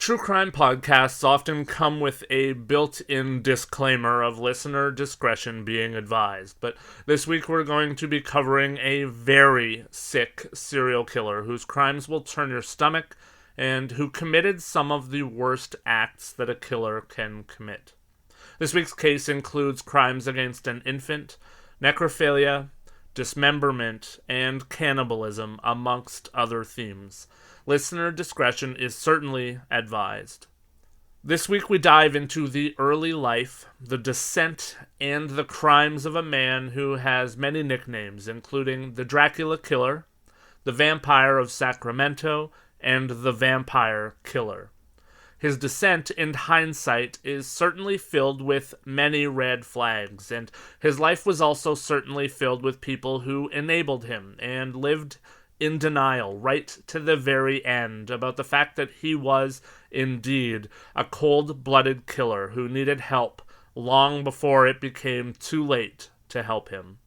True crime podcasts often come with a built-in disclaimer of listener discretion being advised, but this week we're going to be covering a very sick serial killer whose crimes will turn your stomach and who committed some of the worst acts that a killer can commit. This week's case includes crimes against an infant, necrophilia, dismemberment, and cannibalism, amongst other themes. Listener discretion is certainly advised. This week we dive into the early life, the descent, and the crimes of a man who has many nicknames, including the Dracula Killer, the Vampire of Sacramento, and the Vampire Killer. His descent, in hindsight, is certainly filled with many red flags, and his life was also certainly filled with people who enabled him and lived in denial right to the very end about the fact that he was, indeed, a cold-blooded killer who needed help long before it became too late to help him.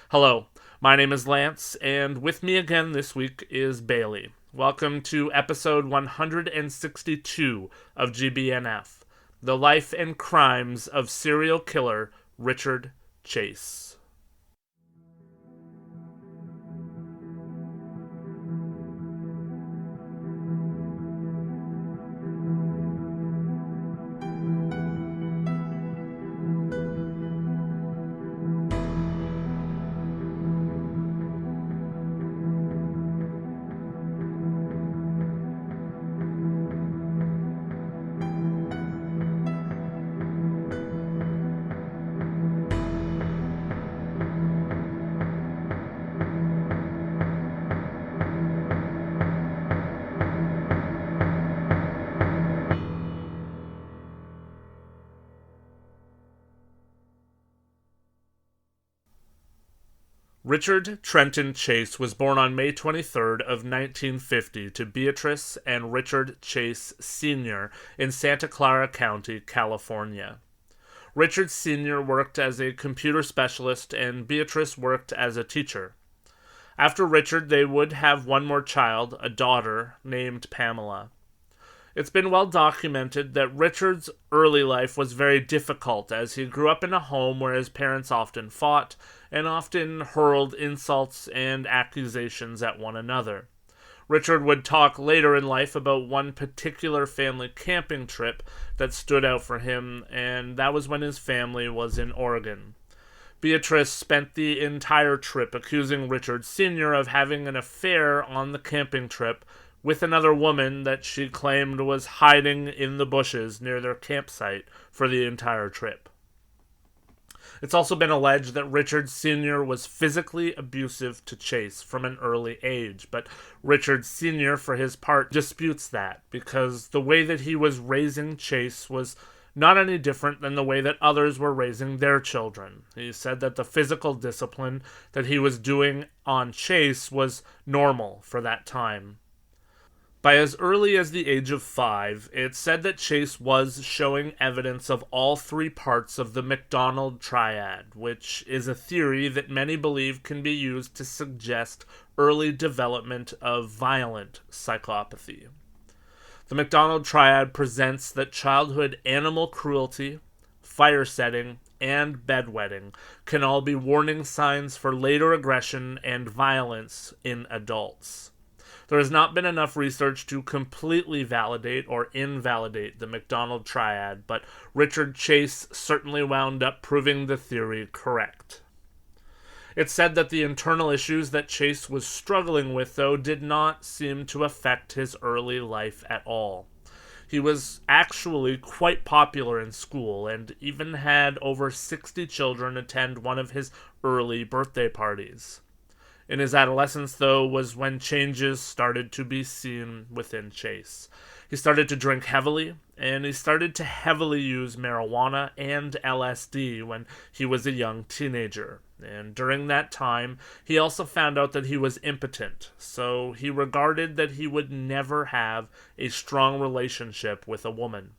Hello, my name is Lance, and with me again this week is Bailey. Welcome to episode 162 of GBNF, The Life and Crimes of Serial Killer Richard Chase. Richard Trenton Chase was born on May 23rd of 1950 to Beatrice and Richard Chase Sr. in Santa Clara County, California. Richard Sr. worked as a computer specialist and Beatrice worked as a teacher. After Richard, they would have one more child, a daughter, named Pamela. It's been well documented that Richard's early life was very difficult as he grew up in a home where his parents often fought and often hurled insults and accusations at one another. Richard would talk later in life about one particular family camping trip that stood out for him, and that was when his family was in Oregon. Beatrice spent the entire trip accusing Richard Sr. of having an affair on the camping trip with another woman that she claimed was hiding in the bushes near their campsite for the entire trip. It's also been alleged that Richard Sr. was physically abusive to Chase from an early age, but Richard Sr., for his part, disputes that because the way that he was raising Chase was not any different than the way that others were raising their children. He said that the physical discipline that he was doing on Chase was normal for that time. By as early as the age of 5, it's said that Chase was showing evidence of all three parts of the McDonald triad, which is a theory that many believe can be used to suggest early development of violent psychopathy. The McDonald triad presents that childhood animal cruelty, fire setting, and bedwetting can all be warning signs for later aggression and violence in adults. There has not been enough research to completely validate or invalidate the McDonald triad, but Richard Chase certainly wound up proving the theory correct. It's said that the internal issues that Chase was struggling with, though, did not seem to affect his early life at all. He was actually quite popular in school and even had over 60 children attend one of his early birthday parties. In his adolescence, though, was when changes started to be seen within Chase. He started to drink heavily, and he started to heavily use marijuana and LSD when he was a young teenager. And during that time, he also found out that he was impotent, so he regarded that he would never have a strong relationship with a woman.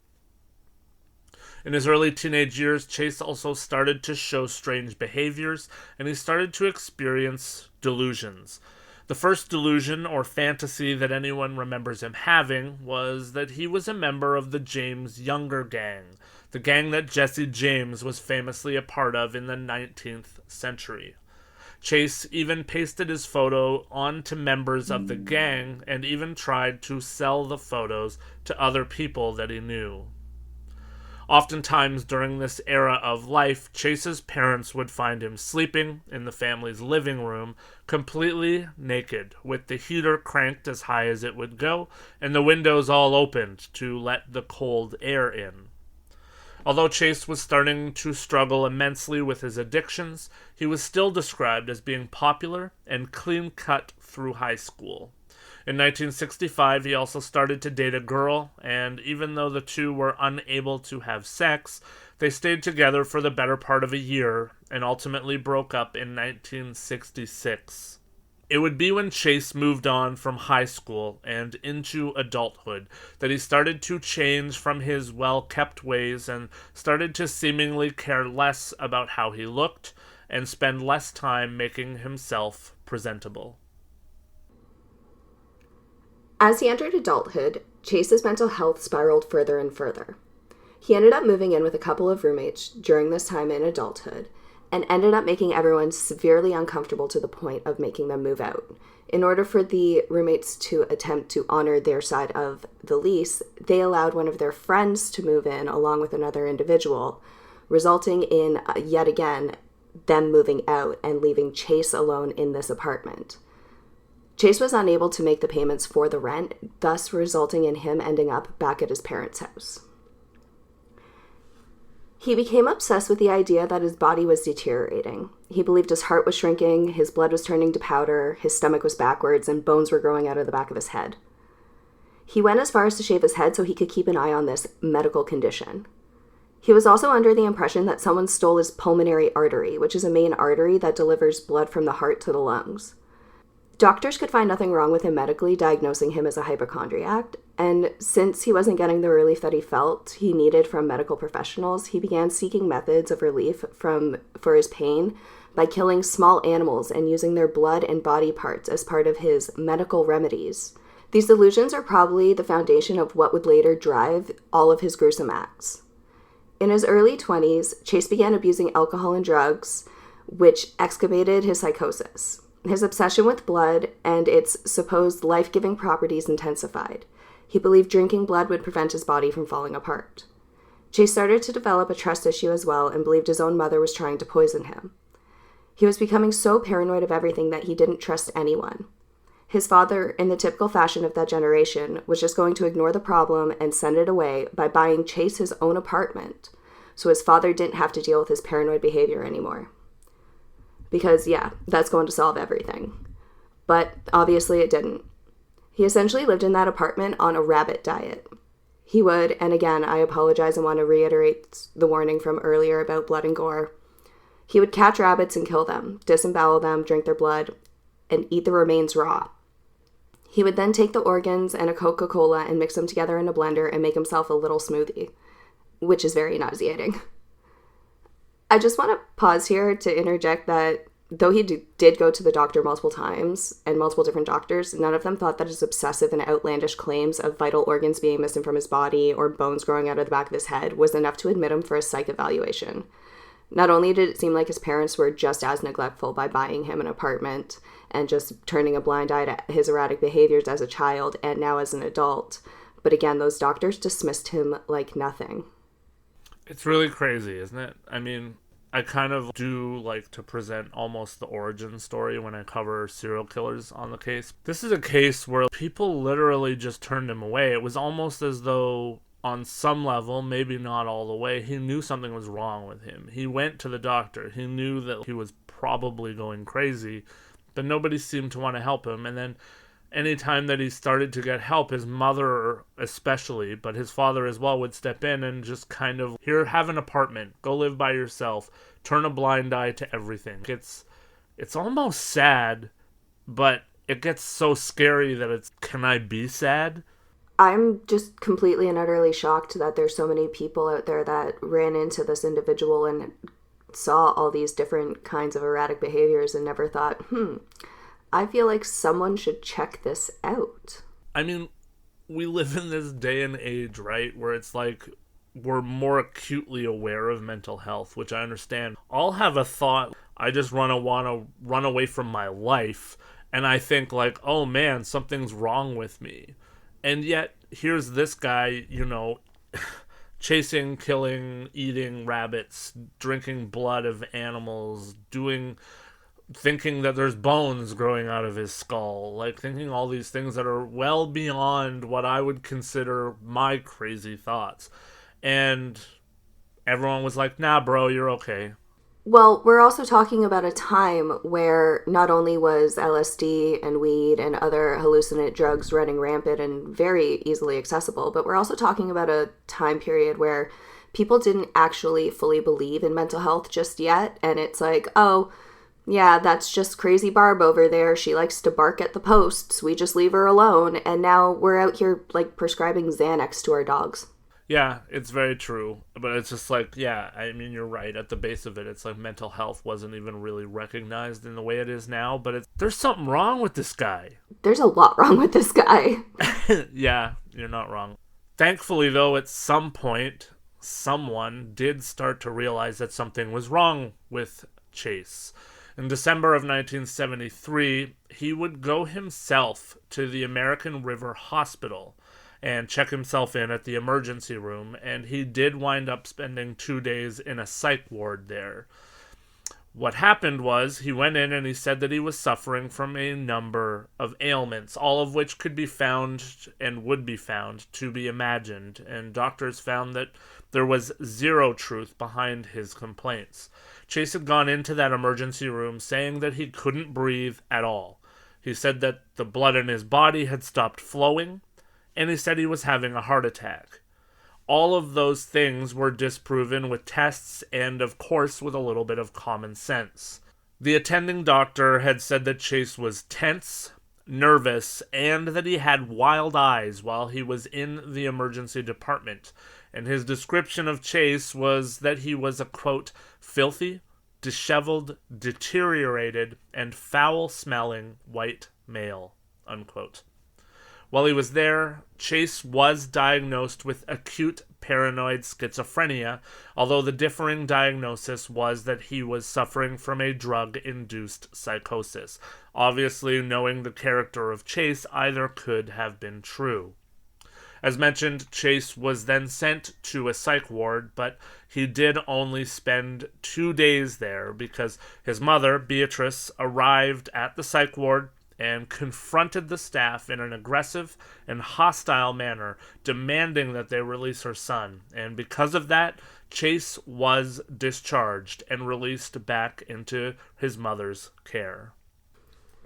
In his early teenage years, Chase also started to show strange behaviors, and he started to experience delusions. The first delusion or fantasy that anyone remembers him having was that he was a member of the James Younger gang, the gang that Jesse James was famously a part of in the 19th century. Chase even pasted his photo onto members of the gang and even tried to sell the photos to other people that he knew. Oftentimes during this era of life, Chase's parents would find him sleeping in the family's living room, completely naked, with the heater cranked as high as it would go, and the windows all opened to let the cold air in. Although Chase was starting to struggle immensely with his addictions, he was still described as being popular and clean-cut through high school. In 1965, he also started to date a girl, and even though the two were unable to have sex, they stayed together for the better part of a year and ultimately broke up in 1966. It would be when Chase moved on from high school and into adulthood that he started to change from his well-kept ways and started to seemingly care less about how he looked and spend less time making himself presentable. As he entered adulthood, Chase's mental health spiraled further and further. He ended up moving in with a couple of roommates during this time in adulthood, and ended up making everyone severely uncomfortable to the point of making them move out. In order for the roommates to attempt to honor their side of the lease, they allowed one of their friends to move in along with another individual, resulting in, yet again, them moving out and leaving Chase alone in this apartment. Chase was unable to make the payments for the rent, thus resulting in him ending up back at his parents' house. He became obsessed with the idea that his body was deteriorating. He believed his heart was shrinking, his blood was turning to powder, his stomach was backwards, and bones were growing out of the back of his head. He went as far as to shave his head so he could keep an eye on this medical condition. He was also under the impression that someone stole his pulmonary artery, which is a main artery that delivers blood from the heart to the lungs. Doctors could find nothing wrong with him medically, diagnosing him as a hypochondriac, and since he wasn't getting the relief that he felt he needed from medical professionals, he began seeking methods of relief for his pain by killing small animals and using their blood and body parts as part of his medical remedies. These delusions are probably the foundation of what would later drive all of his gruesome acts. In his early 20s, Chase began abusing alcohol and drugs, which excavated his psychosis. His obsession with blood and its supposed life-giving properties intensified. He believed drinking blood would prevent his body from falling apart. Chase started to develop a trust issue as well and believed his own mother was trying to poison him. He was becoming so paranoid of everything that he didn't trust anyone. His father, in the typical fashion of that generation, was just going to ignore the problem and send it away by buying Chase his own apartment, so his father didn't have to deal with his paranoid behavior anymore. Because, yeah, that's going to solve everything. But obviously it didn't. He essentially lived in that apartment on a rabbit diet. He would, and again, I apologize and want to reiterate the warning from earlier about blood and gore. He would catch rabbits and kill them, disembowel them, drink their blood, and eat the remains raw. He would then take the organs and a Coca-Cola and mix them together in a blender and make himself a little smoothie, which is very nauseating. I just want to pause here to interject that though he did go to the doctor multiple times and multiple different doctors, none of them thought that his obsessive and outlandish claims of vital organs being missing from his body or bones growing out of the back of his head was enough to admit him for a psych evaluation. Not only did it seem like his parents were just as neglectful by buying him an apartment and just turning a blind eye to his erratic behaviors as a child and now as an adult, but again, those doctors dismissed him like nothing. It's really crazy, isn't it? I mean, I kind of do like to present almost the origin story when I cover serial killers on the case. This is a case where people literally just turned him away. It was almost as though on some level, maybe not all the way, he knew something was wrong with him. He went to the doctor. He knew that he was probably going crazy, but nobody seemed to want to help him. And then anytime that he started to get help, his mother especially, but his father as well, would step in and just kind of, here, have an apartment, go live by yourself, turn a blind eye to everything. It's almost sad, but it gets so scary that it's, can I be sad? I'm just completely and utterly shocked that there's so many people out there that ran into this individual and saw all these different kinds of erratic behaviors and never thought, I feel like someone should check this out. I mean, we live in this day and age, right, where it's like we're more acutely aware of mental health, which I understand. I'll have a thought, I just want to run away from my life, and I think like, oh man, something's wrong with me. And yet, here's this guy, chasing, killing, eating rabbits, drinking blood of animals, thinking that there's bones growing out of his skull, like thinking all these things that are well beyond what I would consider my crazy thoughts. And everyone was like, nah, bro, you're okay. Well, we're also talking about a time where not only was LSD and weed and other hallucinant drugs running rampant and very easily accessible, but we're also talking about a time period where people didn't actually fully believe in mental health just yet. And it's like, oh, yeah, that's just crazy Barb over there. She likes to bark at the posts. We just leave her alone. And now we're out here like prescribing Xanax to our dogs. Yeah, it's very true. But it's just like, yeah, I mean, you're right. At the base of it, it's like mental health wasn't even really recognized in the way it is now. But there's something wrong with this guy. There's a lot wrong with this guy. Yeah, you're not wrong. Thankfully, though, at some point, someone did start to realize that something was wrong with Chase. In December of 1973, he would go himself to the American River Hospital and check himself in at the emergency room, and he did wind up spending 2 days in a psych ward there. What happened was he went in and he said that he was suffering from a number of ailments, all of which could be found and would be found to be imagined, and doctors found that there was zero truth behind his complaints. Chase had gone into that emergency room saying that he couldn't breathe at all. He said that the blood in his body had stopped flowing, and he said he was having a heart attack. All of those things were disproven with tests and, of course, with a little bit of common sense. The attending doctor had said that Chase was tense, nervous, and that he had wild eyes while he was in the emergency department. And his description of Chase was that he was a, quote, filthy, disheveled, deteriorated, and foul-smelling white male, unquote. While he was there, Chase was diagnosed with acute paranoid schizophrenia, although the differing diagnosis was that he was suffering from a drug-induced psychosis. Obviously, knowing the character of Chase, either could have been true. As mentioned, Chase was then sent to a psych ward, but he did only spend 2 days there because his mother, Beatrice, arrived at the psych ward and confronted the staff in an aggressive and hostile manner, demanding that they release her son. And because of that, Chase was discharged and released back into his mother's care.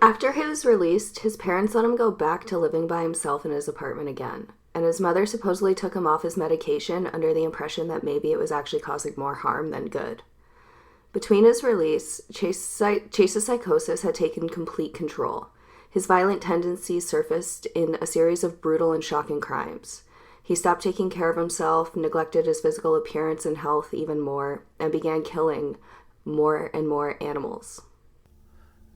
After he was released, his parents let him go back to living by himself in his apartment again. And his mother supposedly took him off his medication under the impression that maybe it was actually causing more harm than good. Between his release, Chase's psychosis had taken complete control. His violent tendencies surfaced in a series of brutal and shocking crimes. He stopped taking care of himself, neglected his physical appearance and health even more, and began killing more and more animals.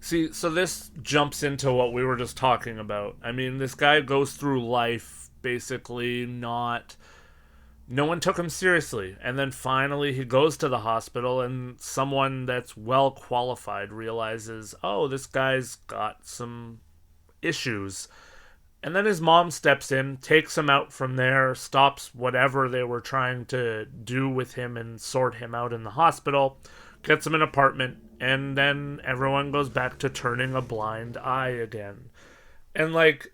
See, so this jumps into what we were just talking about. I mean, this guy goes through life basically no one took him seriously, and then finally he goes to the hospital and someone that's well qualified realizes, oh, this guy's got some issues. And then his mom steps in, takes him out from there, stops whatever they were trying to do with him and sort him out in the hospital, gets him an apartment, and then everyone goes back to turning a blind eye again. And like,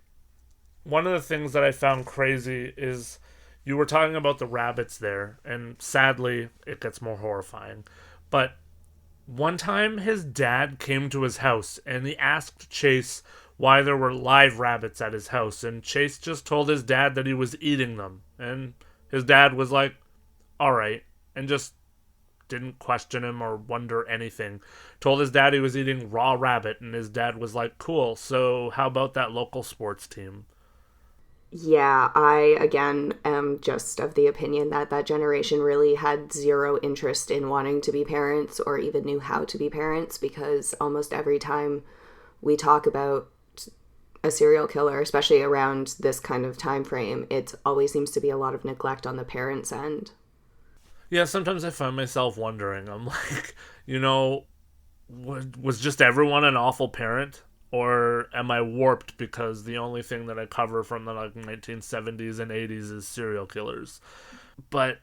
one of the things that I found crazy is you were talking about the rabbits there, and sadly, it gets more horrifying. But one time his dad came to his house and he asked Chase why there were live rabbits at his house, and Chase just told his dad that he was eating them. And his dad was like, alright, and just didn't question him or wonder anything. Told his dad he was eating raw rabbit, and his dad was like, cool, so how about that local sports team? Yeah, I, again, am just of the opinion that that generation really had zero interest in wanting to be parents or even knew how to be parents, because almost every time we talk about a serial killer, especially around this kind of time frame, it always seems to be a lot of neglect on the parents' end. Yeah, sometimes I find myself wondering, I'm like, you know, was just everyone an awful parent? Or am I warped because the only thing that I cover from the 1970s and 80s is serial killers? But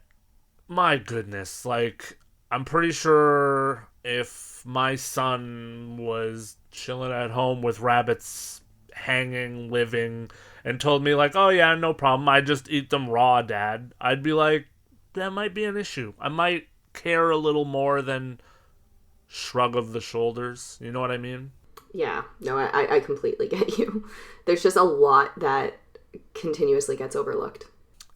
my goodness, I'm pretty sure if my son was chilling at home with rabbits hanging, living, and told me, oh yeah, no problem, I just eat them raw, Dad, I'd be like, that might be an issue. I might care a little more than shrug of the shoulders. You know what I mean? Yeah, no, I completely get you. There's just a lot that continuously gets overlooked.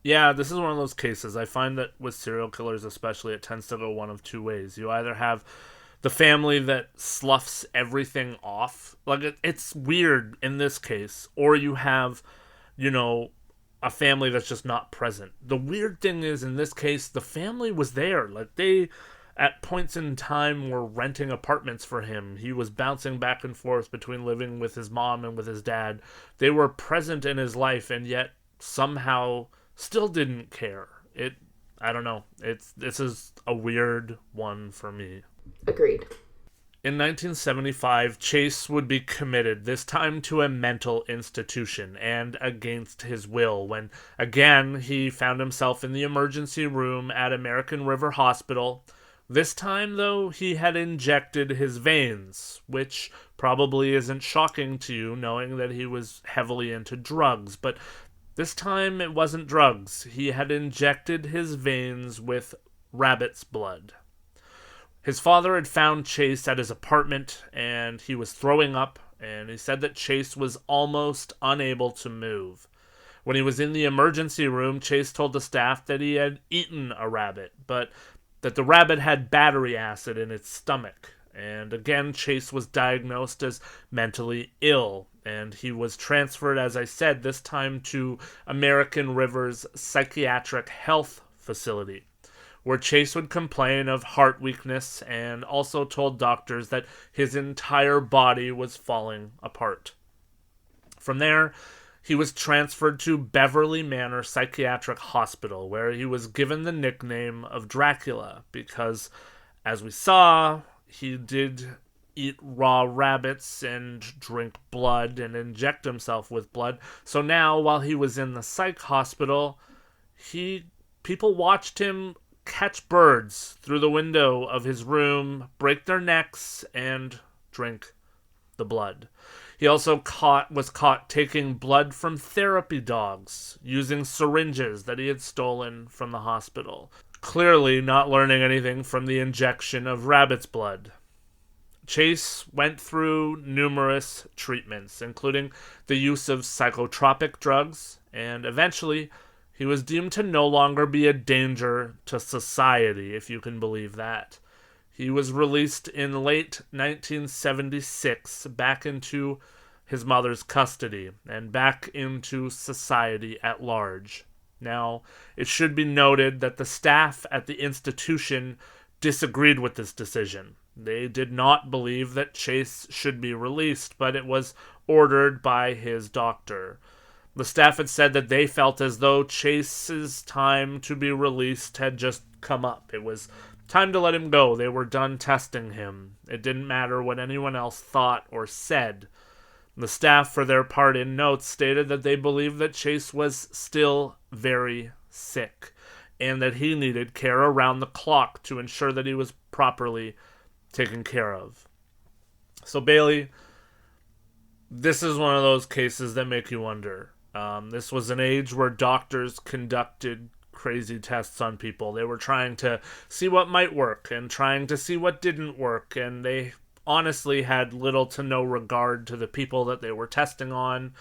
Yeah, this is one of those cases. I find that with serial killers especially, it tends to go one of two ways. You either have the family that sloughs everything off, it's weird in this case, or you have, a family that's just not present. The weird thing is, in this case, the family was there. They, at points in time, were renting apartments for him. He was bouncing back and forth between living with his mom and with his dad. They were present in his life, and yet somehow still didn't care. I don't know. This is a weird one for me. Agreed. In 1975, Chase would be committed, this time to a mental institution, and against his will, when, again, he found himself in the emergency room at American River Hospital. This time, though, he had injected his veins, which probably isn't shocking to you, knowing that he was heavily into drugs, but this time it wasn't drugs. He had injected his veins with rabbit's blood. His father had found Chase at his apartment, and he was throwing up, and he said that Chase was almost unable to move. When he was in the emergency room, Chase told the staff that he had eaten a rabbit, but that the rabbit had battery acid in its stomach. And again, Chase was diagnosed as mentally ill, and he was transferred, as I said, this time to American River's psychiatric health facility, where Chase would complain of heart weakness and also told doctors that his entire body was falling apart. From there, he was transferred to Beverly Manor Psychiatric Hospital, where he was given the nickname of Dracula because, as we saw, he did eat raw rabbits and drink blood and inject himself with blood. So now, while he was in the psych hospital, people watched him catch birds through the window of his room, break their necks, and drink the blood. He also was caught taking blood from therapy dogs, using syringes that he had stolen from the hospital. Clearly not learning anything from the injection of rabbit's blood. Chase went through numerous treatments, including the use of psychotropic drugs, and eventually he was deemed to no longer be a danger to society, if you can believe that. He was released in late 1976 back into his mother's custody and back into society at large. Now, it should be noted that the staff at the institution disagreed with this decision. They did not believe that Chase should be released, but it was ordered by his doctor. The staff had said that they felt as though Chase's time to be released had just come up. It was time to let him go. They were done testing him. It didn't matter what anyone else thought or said. The staff, for their part, in notes, stated that they believed that Chase was still very sick and that he needed care around the clock to ensure that he was properly taken care of. So, Bailey, this is one of those cases that make you wonder. This was an age where doctors conducted crazy tests on people. They were trying to see what might work and trying to see what didn't work, and they honestly had little to no regard to the people that they were testing on.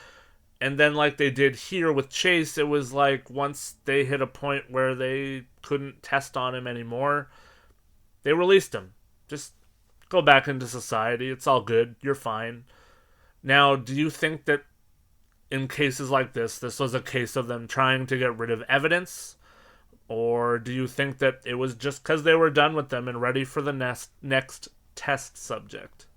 And then, like they did here with Chase, it was like once they hit a point where they couldn't test on him anymore, they released him. Just go back into society. It's all good. You're fine. Now, do you think that in cases like this was a case of them trying to get rid of evidence? Or do you think that it was just because they were done with them and ready for the next test subject?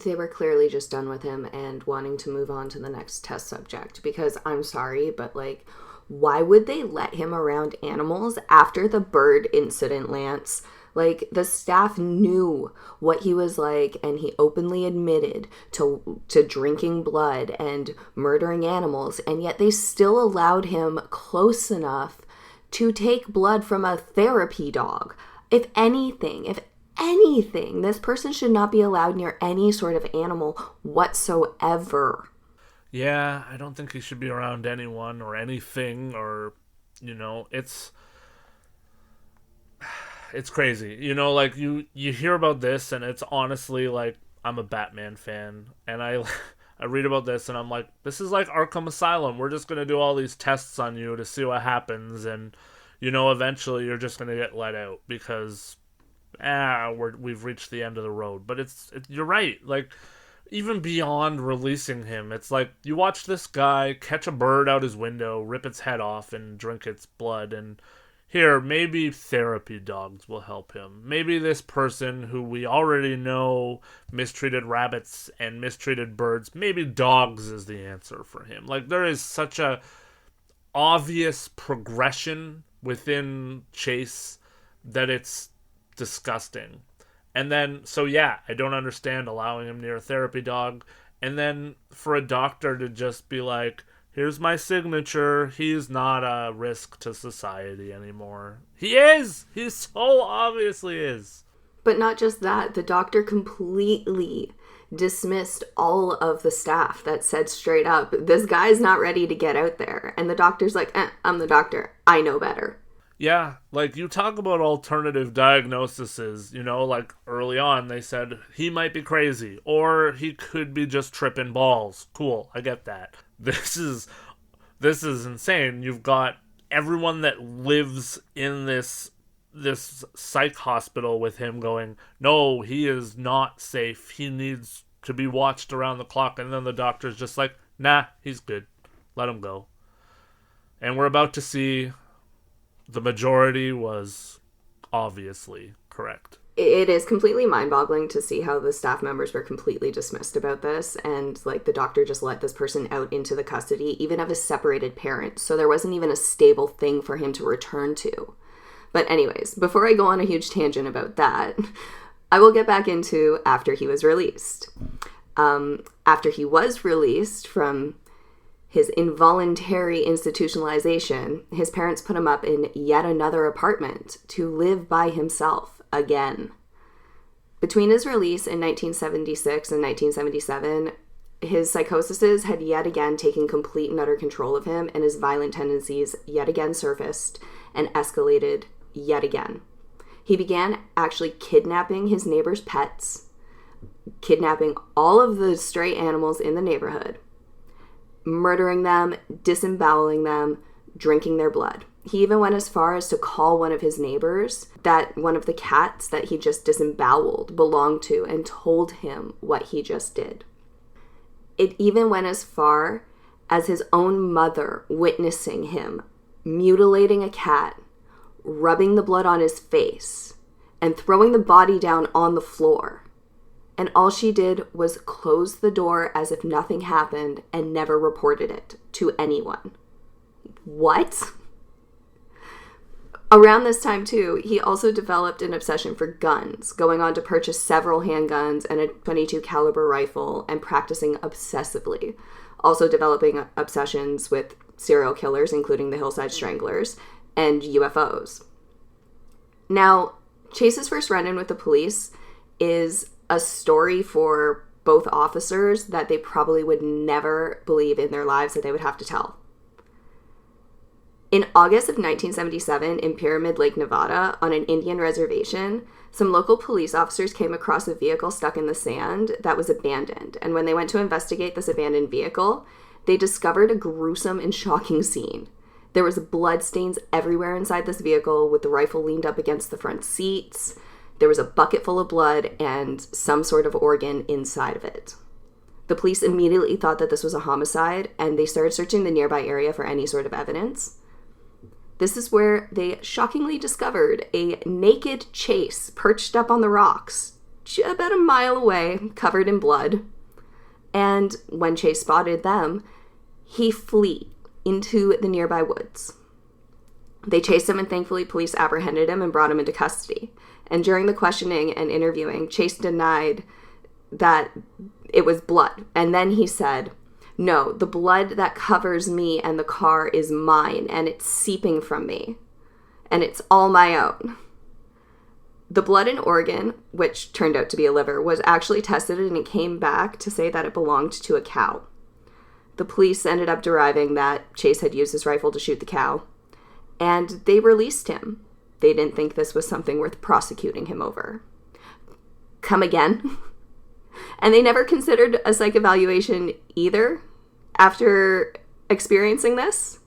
They were clearly just done with him and wanting to move on to the next test subject, because I'm sorry, but like, why would they let him around animals after the bird incident, Lance? Like, the staff knew what he was like, and he openly admitted to drinking blood and murdering animals, and yet they still allowed him close enough to take blood from a therapy dog. If anything, this person should not be allowed near any sort of animal whatsoever. Yeah, I don't think he should be around anyone or anything, or, it's crazy. Like, you hear about this, and it's honestly like, I'm a Batman fan, and I I read about this, and I'm like, this is like Arkham Asylum. We're just gonna do all these tests on you to see what happens, and eventually you're just gonna get let out because we've reached the end of the road. But you're right. Like, even beyond releasing him, it's like, you watch this guy catch a bird out his window, rip its head off, and drink its blood, and here, maybe therapy dogs will help him. Maybe this person who we already know mistreated rabbits and mistreated birds, maybe dogs is the answer for him. Like, there is such a obvious progression within Chase that it's disgusting. And then, so yeah, I don't understand allowing him near a therapy dog. And then for a doctor to just be like, here's my signature, he's not a risk to society anymore. He is! He so obviously is. But not just that, the doctor completely dismissed all of the staff that said straight up, this guy's not ready to get out there. And the doctor's like, I'm the doctor. I know better. Yeah, like, you talk about alternative diagnoses, like early on they said he might be crazy or he could be just tripping balls. Cool, I get that. This is insane. You've got everyone that lives in this psych hospital with him going, no, he is not safe. He needs to be watched around the clock. And then the doctor's just like, nah, he's good. Let him go. And we're about to see the majority was obviously correct. It is completely mind-boggling to see how the staff members were completely dismissed about this, and like, the doctor just let this person out into the custody, even of his separated parents, so there wasn't even a stable thing for him to return to. But anyways, before I go on a huge tangent about that, I will get back into after he was released. After he was released from his involuntary institutionalization, his parents put him up in yet another apartment to live by himself again. Between his release in 1976 and 1977, his psychoses had yet again taken complete and utter control of him, and his violent tendencies yet again surfaced and escalated yet again. He began actually kidnapping his neighbors' pets, kidnapping all of the stray animals in the neighborhood, murdering them, disemboweling them, drinking their blood. He even went as far as to call one of his neighbors that one of the cats that he just disemboweled belonged to, and told him what he just did. It even went as far as his own mother witnessing him mutilating a cat, rubbing the blood on his face, and throwing the body down on the floor. And all she did was close the door as if nothing happened and never reported it to anyone. What? Around this time, too, he also developed an obsession for guns, going on to purchase several handguns and a .22 caliber rifle and practicing obsessively. Also developing obsessions with serial killers, including the Hillside Stranglers, and UFOs. Now, Chase's first run-in with the police is a story for both officers that they probably would never believe in their lives that they would have to tell. In August of 1977, in Pyramid Lake, Nevada, on an Indian reservation, some local police officers came across a vehicle stuck in the sand that was abandoned. And when they went to investigate this abandoned vehicle, they discovered a gruesome and shocking scene. There was blood stains everywhere inside this vehicle, with the rifle leaned up against the front seats. There was a bucket full of blood and some sort of organ inside of it. The police immediately thought that this was a homicide, and they started searching the nearby area for any sort of evidence. This is where they shockingly discovered a naked Chase perched up on the rocks, about a mile away, covered in blood. And when Chase spotted them, he fled into the nearby woods. They chased him, and thankfully police apprehended him and brought him into custody. And during the questioning and interviewing, Chase denied that it was blood. And then he said, "No, the blood that covers me and the car is mine, and it's seeping from me. And it's all my own." The blood and organ, which turned out to be a liver, was actually tested, and it came back to say that it belonged to a cow. The police ended up deriving that Chase had used his rifle to shoot the cow, and they released him. They didn't think this was something worth prosecuting him over. Come again? And they never considered a psych evaluation either after experiencing this.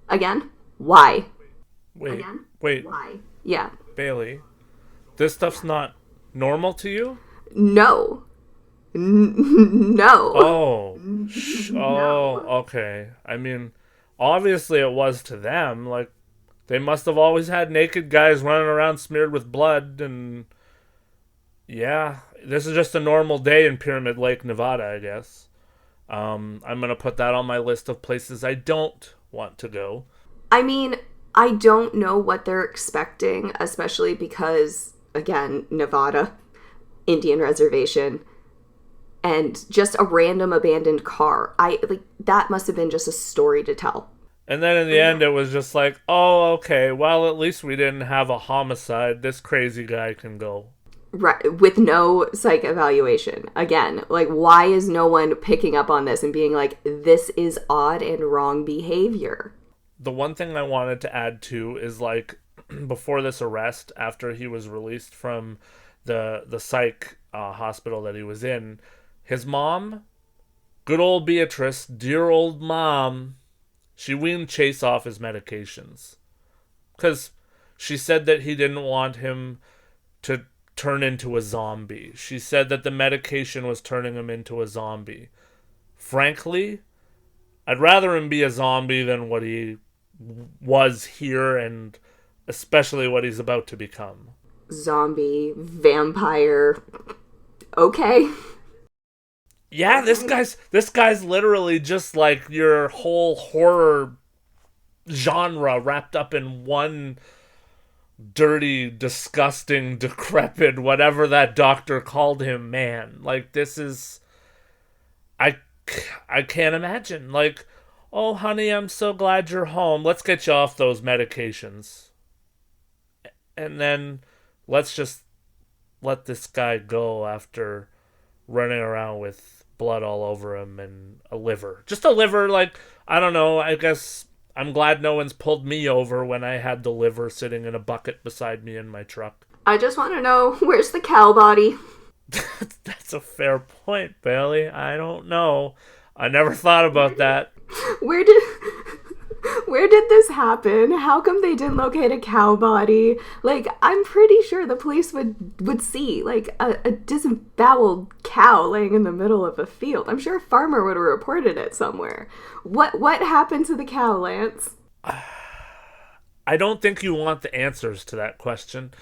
Again, why? Wait. Why? Yeah. Bailey, this stuff's not normal to you? No. No. Oh. Okay. I mean, obviously it was to them. Like, they must have always had naked guys running around smeared with blood, and yeah, this is just a normal day in Pyramid Lake, Nevada, I guess. I'm going to put that on my list of places I don't want to go. I mean, I don't know what they're expecting, especially because, again, Nevada, Indian reservation, and just a random abandoned car. That must have been just a story to tell. And then in the end, it was just like, oh, okay, well, at least we didn't have a homicide. This crazy guy can go. Right, with no psych evaluation. Again, like, why is no one picking up on this and being like, this is odd and wrong behavior? The one thing I wanted to add to is, like, before this arrest, after he was released from the psych hospital that he was in, his mom, good old Beatrice, dear old mom, she weaned Chase off his medications. Because she said that he didn't want him to turn into a zombie. She said that the medication was turning him into a zombie. Frankly, I'd rather him be a zombie than what he was here, and especially what he's about to become. Zombie, vampire, okay. Yeah, this guy's literally just like your whole horror genre wrapped up in one dirty, disgusting, decrepit, whatever that doctor called him, man. Like, this is... I can't imagine. Like, oh, honey, I'm so glad you're home. Let's get you off those medications. And then let's just let this guy go after running around with blood all over him and a liver. Just a liver, like, I don't know, I guess I'm glad no one's pulled me over when I had the liver sitting in a bucket beside me in my truck. I just want to know, where's the cow body? That's a fair point, Bailey. I don't know. I never thought about that. Where did this happen? How come they didn't locate a cow body? Like, I'm pretty sure the police would see, like, a disemboweled cow laying in the middle of a field. I'm sure a farmer would have reported it somewhere. What happened to the cow, Lance? I don't think you want the answers to that question.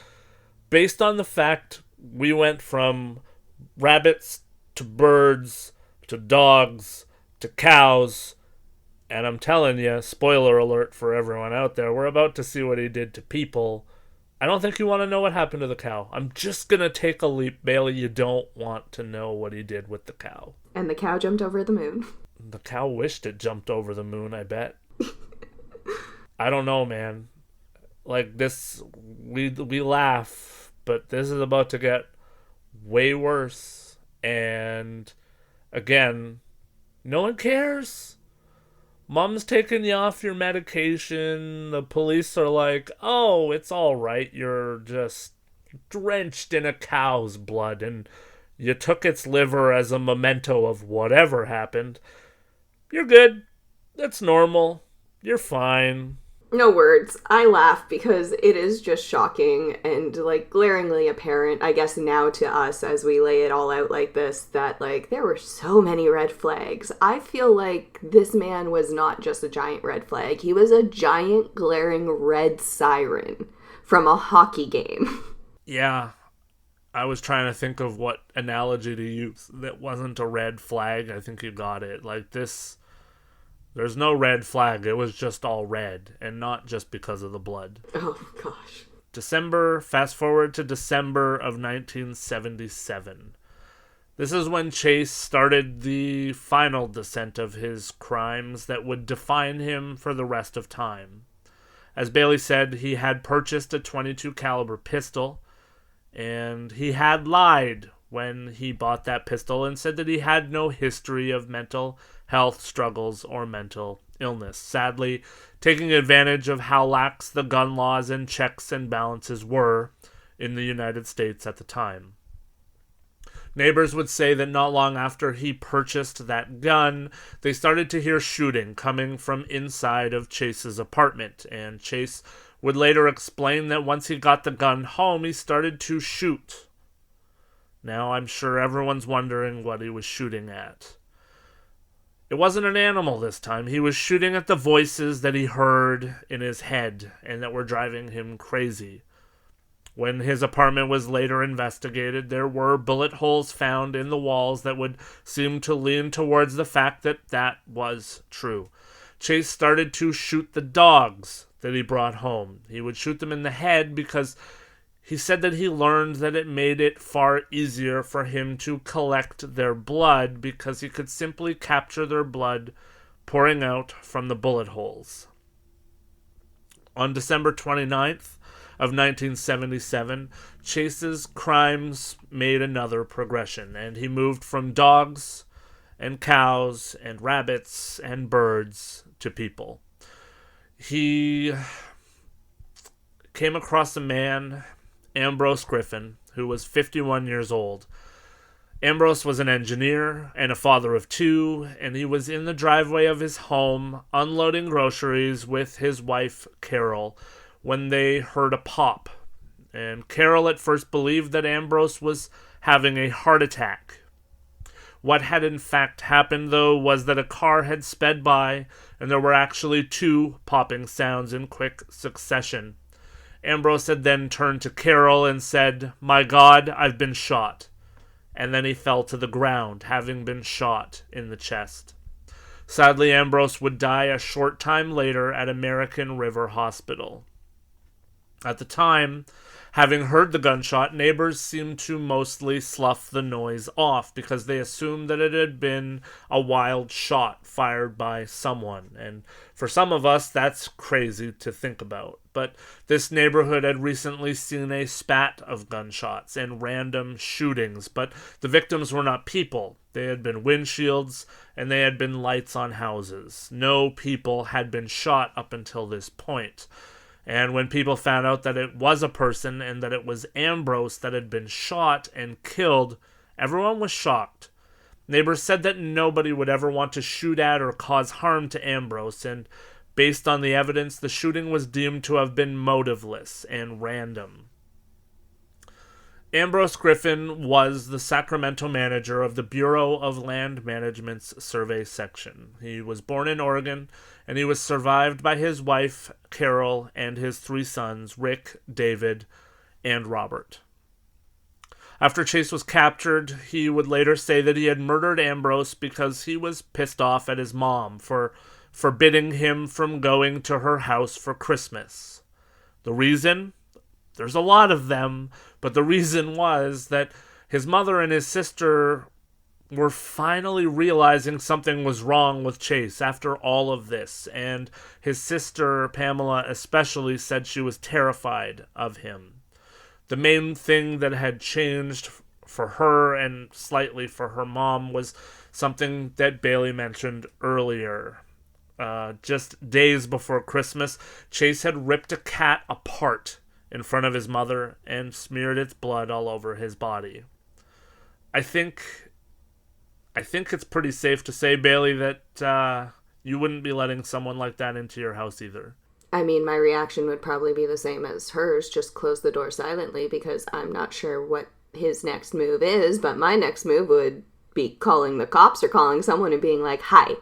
Based on the fact we went from rabbits to birds to dogs to cows, and I'm telling you, spoiler alert for everyone out there, we're about to see what he did to people. I don't think you want to know what happened to the cow. I'm just going to take a leap, Bailey. You don't want to know what he did with the cow. And the cow jumped over the moon. The cow wished it jumped over the moon, I bet. I don't know, man. Like, this, we laugh, but this is about to get way worse. And, again, no one cares. Mom's taking you off your medication. The police are like, oh, it's all right. You're just drenched in a cow's blood, and you took its liver as a memento of whatever happened. You're good. That's normal. You're fine. No words. I laugh because it is just shocking and, like, glaringly apparent, I guess now to us as we lay it all out like this, that, like, there were so many red flags. I feel like this man was not just a giant red flag. He was a giant glaring red siren from a hockey game. Yeah. I was trying to think of what analogy to use that wasn't a red flag. I think you got it. Like this, there's no red flag. It was just all red, and not just because of the blood. Oh, gosh. Fast forward to December of 1977. This is when Chase started the final descent of his crimes that would define him for the rest of time. As Bailey said, he had purchased a .22 caliber pistol, and he had lied when he bought that pistol and said that he had no history of mental health struggles or mental illness, sadly taking advantage of how lax the gun laws and checks and balances were in the United States at the time. Neighbors would say that not long after he purchased that gun, they started to hear shooting coming from inside of Chase's apartment, and Chase would later explain that once he got the gun home, he started to shoot. Now, I'm sure everyone's wondering what he was shooting at. It wasn't an animal this time. He was shooting at the voices that he heard in his head and that were driving him crazy. When his apartment was later investigated, there were bullet holes found in the walls that would seem to lean towards the fact that that was true. Chase started to shoot the dogs that he brought home. He would shoot them in the head because he said that he learned that it made it far easier for him to collect their blood because he could simply capture their blood pouring out from the bullet holes. On December 29th of 1977, Chase's crimes made another progression, and he moved from dogs and cows and rabbits and birds to people. He came across a man, Ambrose Griffin, who was 51 years old. Ambrose was an engineer and a father of two, and he was in the driveway of his home unloading groceries with his wife, Carol, when they heard a pop. And Carol at first believed that Ambrose was having a heart attack. What had in fact happened, though, was that a car had sped by, and there were actually two popping sounds in quick succession. Ambrose had then turned to Carol and said, "My God, I've been shot." And then he fell to the ground, having been shot in the chest. Sadly, Ambrose would die a short time later at American River Hospital. At the time, having heard the gunshot, neighbors seemed to mostly slough the noise off because they assumed that it had been a wild shot fired by someone. And for some of us, that's crazy to think about. But this neighborhood had recently seen a spat of gunshots and random shootings, but the victims were not people. They had been windshields, and they had been lights on houses. No people had been shot up until this point. And when people found out that it was a person and that it was Ambrose that had been shot and killed, everyone was shocked. Neighbors said that nobody would ever want to shoot at or cause harm to Ambrose, and based on the evidence, the shooting was deemed to have been motiveless and random. Ambrose Griffin was the Sacramento manager of the Bureau of Land Management's Survey Section. He was born in Oregon, and he was survived by his wife, Carol, and his three sons, Rick, David, and Robert. After Chase was captured, he would later say that he had murdered Ambrose because he was pissed off at his mom for forbidding him from going to her house for Christmas. The reason? There's a lot of them, but the reason was that his mother and his sister were finally realizing something was wrong with Chase after all of this, and his sister, Pamela, especially said she was terrified of him. The main thing that had changed for her and slightly for her mom was something that Bailey mentioned earlier. Just days before Christmas, Chase had ripped a cat apart in front of his mother and smeared its blood all over his body. I think it's pretty safe to say, Bailey, that you wouldn't be letting someone like that into your house either. I mean, my reaction would probably be the same as hers, just close the door silently, because I'm not sure what his next move is, but my next move would be calling the cops or calling someone and being like, "Hi,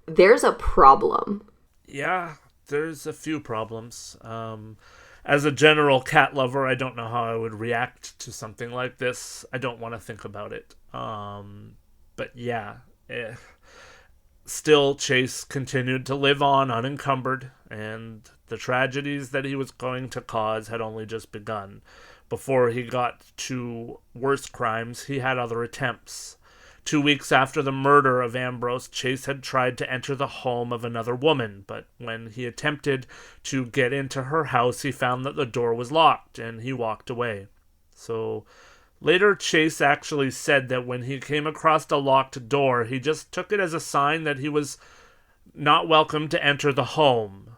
there's a problem." Yeah, there's a few problems. As a general cat lover, I don't know how I would react to something like this. I don't want to think about it. But yeah, still, Chase continued to live on unencumbered, and the tragedies that he was going to cause had only just begun. Before he got to worse crimes, he had other attempts. 2 weeks after the murder of Ambrose, Chase had tried to enter the home of another woman, but when he attempted to get into her house, he found that the door was locked, and he walked away. So later, Chase actually said that when he came across a locked door, he just took it as a sign that he was not welcome to enter the home.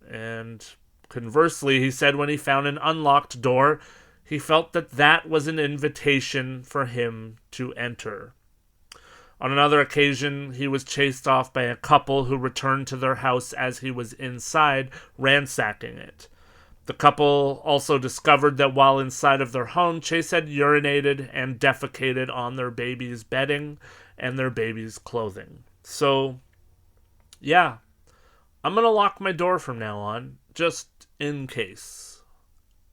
And conversely, he said when he found an unlocked door, he felt that that was an invitation for him to enter. On another occasion, he was chased off by a couple who returned to their house as he was inside, ransacking it. The couple also discovered that while inside of their home, Chase had urinated and defecated on their baby's bedding and their baby's clothing. So, yeah, I'm going to lock my door from now on, just in case.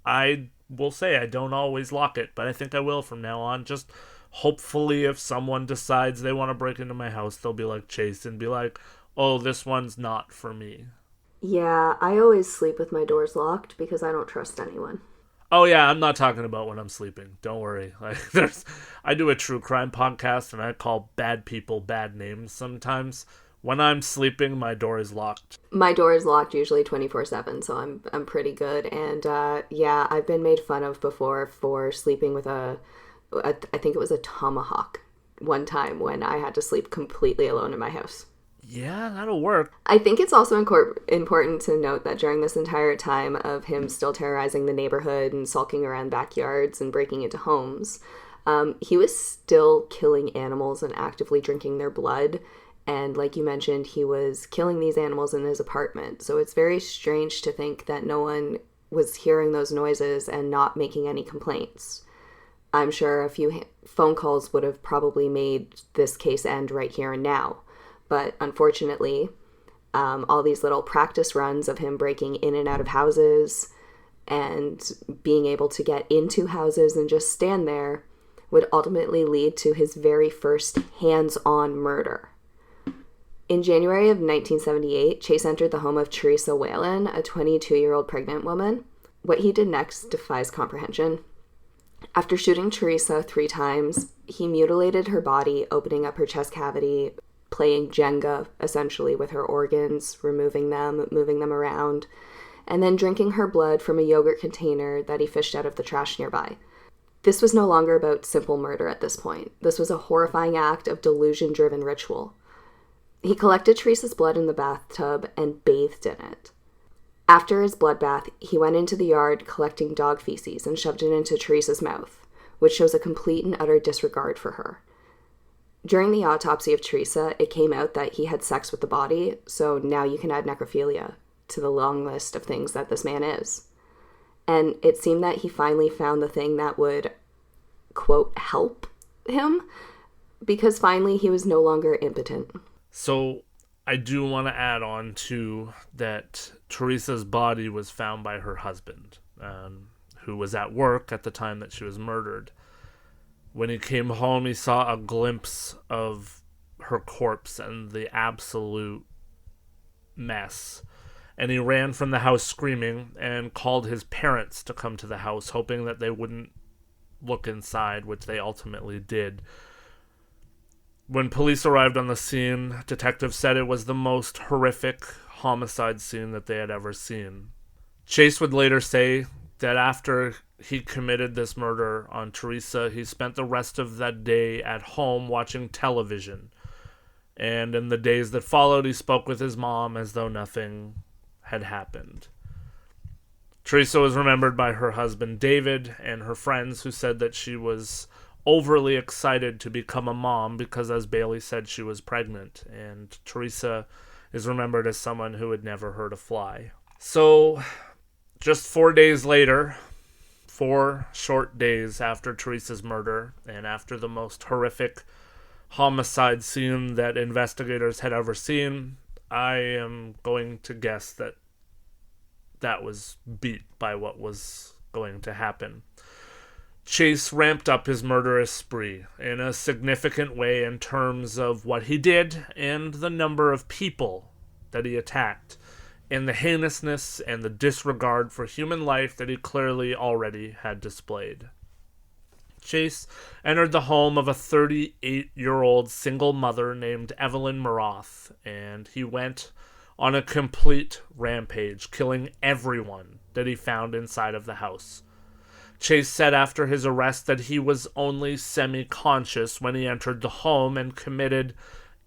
I will say I don't always lock it, but I think I will from now on. Just hopefully if someone decides they want to break into my house, they'll be like Chase and be like, oh, this one's not for me. Yeah, I always sleep with my doors locked because I don't trust anyone. Oh yeah, I'm not talking about when I'm sleeping. Don't worry. I do a true crime podcast and I call bad people bad names sometimes. When I'm sleeping, my door is locked. My door is locked usually 24/7, so I'm pretty good. And yeah, I've been made fun of before for sleeping with I think it was a tomahawk one time when I had to sleep completely alone in my house. Yeah, that'll work. I think it's also important to note that during this entire time of him still terrorizing the neighborhood and sulking around backyards and breaking into homes, he was still killing animals and actively drinking their blood. And like you mentioned, he was killing these animals in his apartment. So it's very strange to think that no one was hearing those noises and not making any complaints. I'm sure a few phone calls would have probably made this case end right here and now. But unfortunately, all these little practice runs of him breaking in and out of houses and being able to get into houses and just stand there would ultimately lead to his very first hands-on murder. In January of 1978, Chase entered the home of Teresa Whalen, a 22-year-old pregnant woman. What he did next defies comprehension. After shooting Teresa 3 times, he mutilated her body, opening up her chest cavity, playing Jenga, essentially, with her organs, removing them, moving them around, and then drinking her blood from a yogurt container that he fished out of the trash nearby. This was no longer about simple murder at this point. This was a horrifying act of delusion-driven ritual. He collected Teresa's blood in the bathtub and bathed in it. After his bloodbath, he went into the yard collecting dog feces and shoved it into Teresa's mouth, which shows a complete and utter disregard for her. During the autopsy of Teresa, it came out that he had sex with the body, so now you can add necrophilia to the long list of things that this man is. And it seemed that he finally found the thing that would, quote, help him, because finally he was no longer impotent. So I do want to add on to that Teresa's body was found by her husband, who was at work at the time that she was murdered. When he came home, he saw a glimpse of her corpse and the absolute mess. And he ran from the house screaming and called his parents to come to the house, hoping that they wouldn't look inside, which they ultimately did. When police arrived on the scene, detectives said it was the most horrific homicide scene that they had ever seen. Chase would later say that after he committed this murder on Teresa, he spent the rest of that day at home watching television. And in the days that followed, he spoke with his mom as though nothing had happened. Teresa was remembered by her husband David and her friends, who said that she was overly excited to become a mom because, as Bailey said, she was pregnant. And Teresa is remembered as someone who had never hurt a fly. So, just 4 days later, 4 short days after Teresa's murder, and after the most horrific homicide scene that investigators had ever seen, I am going to guess that that was beat by what was going to happen. Chase ramped up his murderous spree in a significant way in terms of what he did and the number of people that he attacked, and the heinousness and the disregard for human life that he clearly already had displayed. Chase entered the home of a 38-year-old single mother named Evelyn Maroth, and he went on a complete rampage, killing everyone that he found inside of the house. Chase said after his arrest that he was only semi-conscious when he entered the home and committed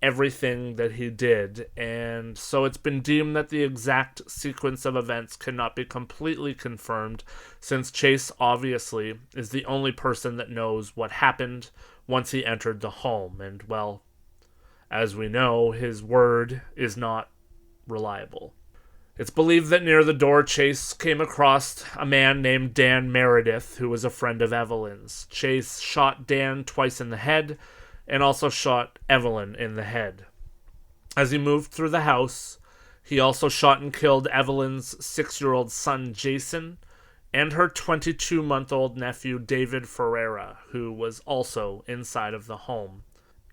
everything that he did, and so it's been deemed that the exact sequence of events cannot be completely confirmed, since Chase obviously is the only person that knows what happened once he entered the home, and well, as we know, his word is not reliable. It's believed that near the door, Chase came across a man named Dan Meredith, who was a friend of Evelyn's. Chase shot Dan twice in the head, and also shot Evelyn in the head. As he moved through the house, he also shot and killed Evelyn's 6-year-old son, Jason, and her 22-month-old nephew, David Ferreira, who was also inside of the home.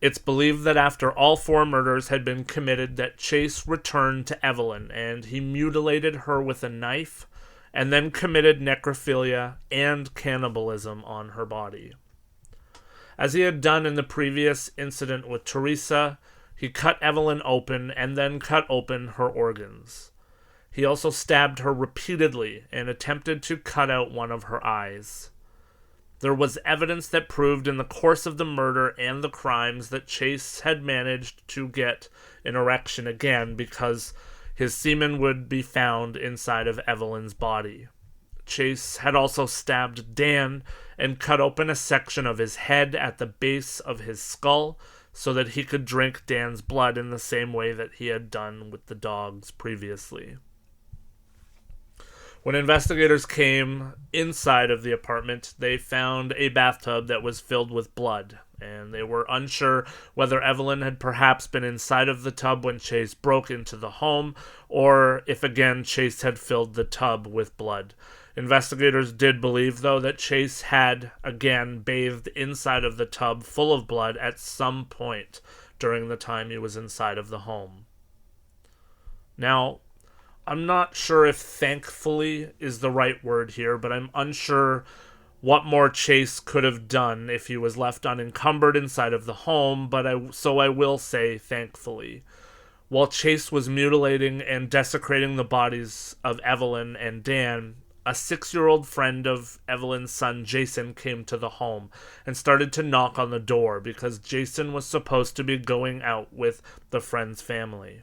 It's believed that after all 4 murders had been committed, that Chase returned to Evelyn, and he mutilated her with a knife, and then committed necrophilia and cannibalism on her body. As he had done in the previous incident with Teresa, he cut Evelyn open and then cut open her organs. He also stabbed her repeatedly and attempted to cut out one of her eyes. There was evidence that proved in the course of the murder and the crimes that Chase had managed to get an erection again because his semen would be found inside of Evelyn's body. Chase had also stabbed Dan and cut open a section of his head at the base of his skull so that he could drink Dan's blood in the same way that he had done with the dogs previously. When investigators came inside of the apartment, they found a bathtub that was filled with blood, and they were unsure whether Evelyn had perhaps been inside of the tub when Chase broke into the home, or if again Chase had filled the tub with blood. Investigators did believe, though, that Chase had again bathed inside of the tub full of blood at some point during the time he was inside of the home. Now, I'm not sure if thankfully is the right word here, but I'm unsure what more Chase could have done if he was left unencumbered inside of the home, so I will say thankfully. While Chase was mutilating and desecrating the bodies of Evelyn and Dan, a 6-year-old friend of Evelyn's son, Jason, came to the home and started to knock on the door because Jason was supposed to be going out with the friend's family.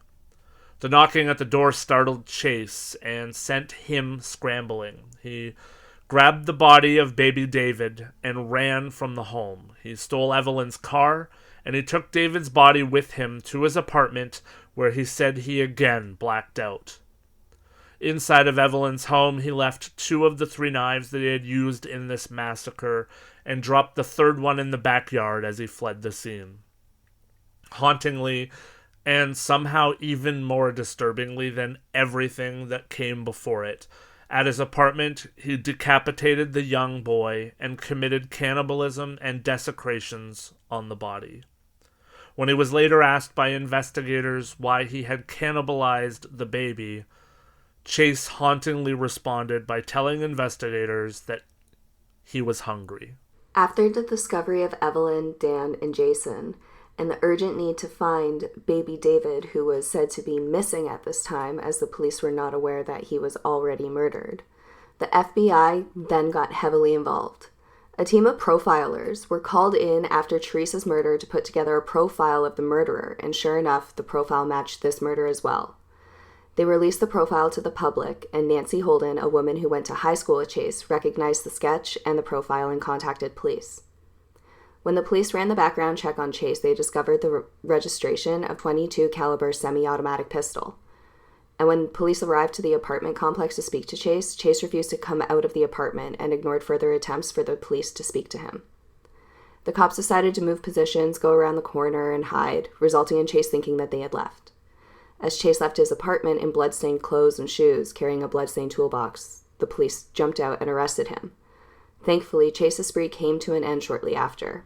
The knocking at the door startled Chase and sent him scrambling. He grabbed the body of baby David and ran from the home. He stole Evelyn's car, and he took David's body with him to his apartment, where he said he again blacked out. Inside of Evelyn's home, he left 2 of the 3 knives that he had used in this massacre and dropped the 3rd one in the backyard as he fled the scene. Hauntingly, and somehow even more disturbingly than everything that came before it, at his apartment, he decapitated the young boy and committed cannibalism and desecrations on the body. When he was later asked by investigators why he had cannibalized the baby, Chase hauntingly responded by telling investigators that he was hungry. After the discovery of Evelyn, Dan, and Jason, and the urgent need to find baby David, who was said to be missing at this time as the police were not aware that he was already murdered, the FBI then got heavily involved. A team of profilers were called in after Teresa's murder to put together a profile of the murderer, and sure enough, the profile matched this murder as well. They released the profile to the public, and Nancy Holden, a woman who went to high school with Chase, recognized the sketch and the profile and contacted police. When the police ran the background check on Chase, they discovered the registration of .22 caliber semi-automatic pistol. And when police arrived to the apartment complex to speak to Chase, Chase refused to come out of the apartment and ignored further attempts for the police to speak to him. The cops decided to move positions, go around the corner, and hide, resulting in Chase thinking that they had left. As Chase left his apartment in bloodstained clothes and shoes, carrying a bloodstained toolbox, the police jumped out and arrested him. Thankfully, Chase's spree came to an end shortly after.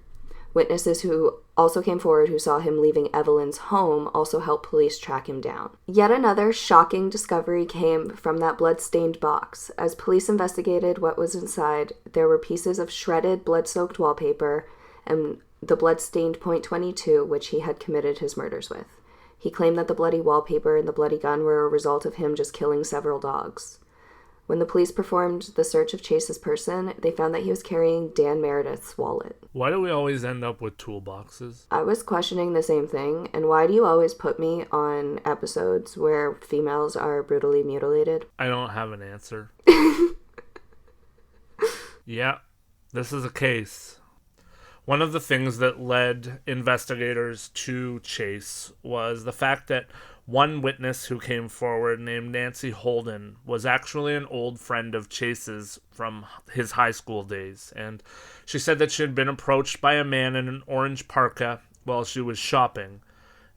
Witnesses who also came forward who saw him leaving Evelyn's home also helped police track him down. Yet another shocking discovery came from that blood-stained box. As police investigated what was inside, there were pieces of shredded, blood-soaked wallpaper and the blood-stained .22, which he had committed his murders with. He claimed that the bloody wallpaper and the bloody gun were a result of him just killing several dogs. When the police performed the search of Chase's person, they found that he was carrying Dan Meredith's wallet. Why do we always end up with toolboxes? I was questioning the same thing, and why do you always put me on episodes where females are brutally mutilated? I don't have an answer. Yeah, this is a case. One of the things that led investigators to Chase was the fact that one witness who came forward, named Nancy Holden, was actually an old friend of Chase's from his high school days. And she said that she had been approached by a man in an orange parka while she was shopping,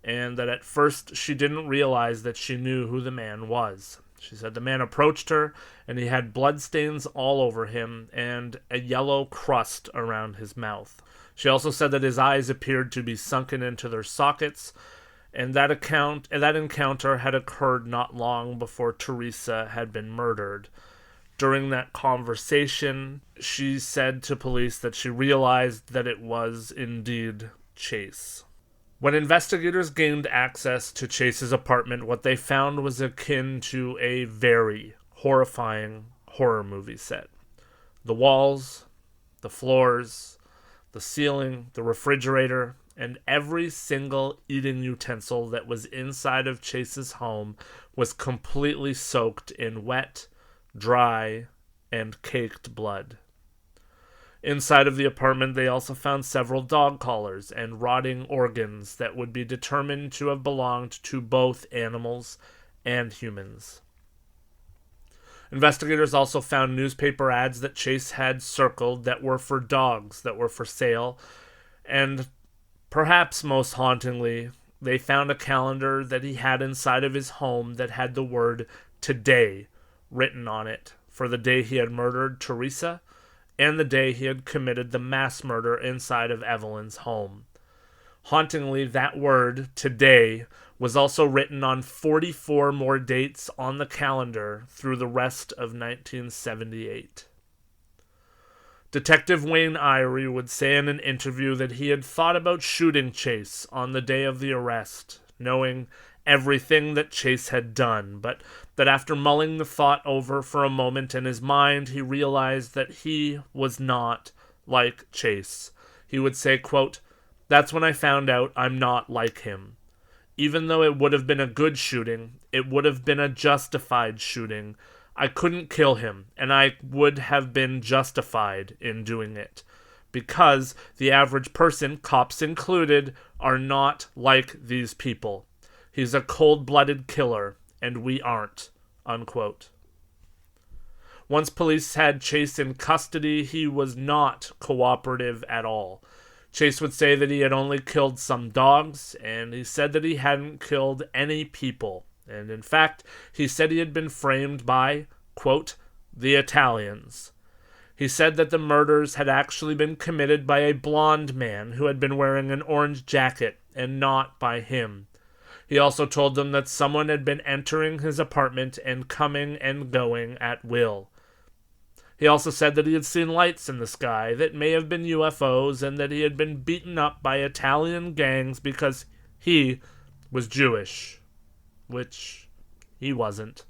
and that at first she didn't realize that she knew who the man was. She said the man approached her, and he had bloodstains all over him and a yellow crust around his mouth. She also said that his eyes appeared to be sunken into their sockets, and that encounter had occurred not long before Teresa had been murdered. During that conversation, she said to police that she realized that it was indeed Chase. When investigators gained access to Chase's apartment, what they found was akin to a very horrifying horror movie set. The walls, the floors, the ceiling, the refrigerator, and every single eating utensil that was inside of Chase's home was completely soaked in wet, dry, and caked blood. Inside of the apartment, they also found several dog collars and rotting organs that would be determined to have belonged to both animals and humans. Investigators also found newspaper ads that Chase had circled that were for dogs that were for sale, and perhaps most hauntingly, they found a calendar that he had inside of his home that had the word "today" written on it for the day he had murdered Teresa and the day he had committed the mass murder inside of Evelyn's home. Hauntingly, that word, "today," was also written on 44 more dates on the calendar through the rest of 1978. Detective Wayne Irie would say in an interview that he had thought about shooting Chase on the day of the arrest, knowing everything that Chase had done, but that after mulling the thought over for a moment in his mind, he realized that he was not like Chase. He would say, quote, "That's when I found out I'm not like him. Even though it would have been a good shooting, it would have been a justified shooting. I couldn't kill him, and I would have been justified in doing it. Because the average person, cops included, are not like these people. He's a cold-blooded killer, and we aren't," unquote. Once police had Chase in custody, he was not cooperative at all. Chase would say that he had only killed some dogs, and he said that he hadn't killed any people. And in fact, he said he had been framed by, quote, "the Italians." He said that the murders had actually been committed by a blonde man who had been wearing an orange jacket, and not by him. He also told them that someone had been entering his apartment and coming and going at will. He also said that he had seen lights in the sky that may have been UFOs, and that he had been beaten up by Italian gangs because he was Jewish, which he wasn't.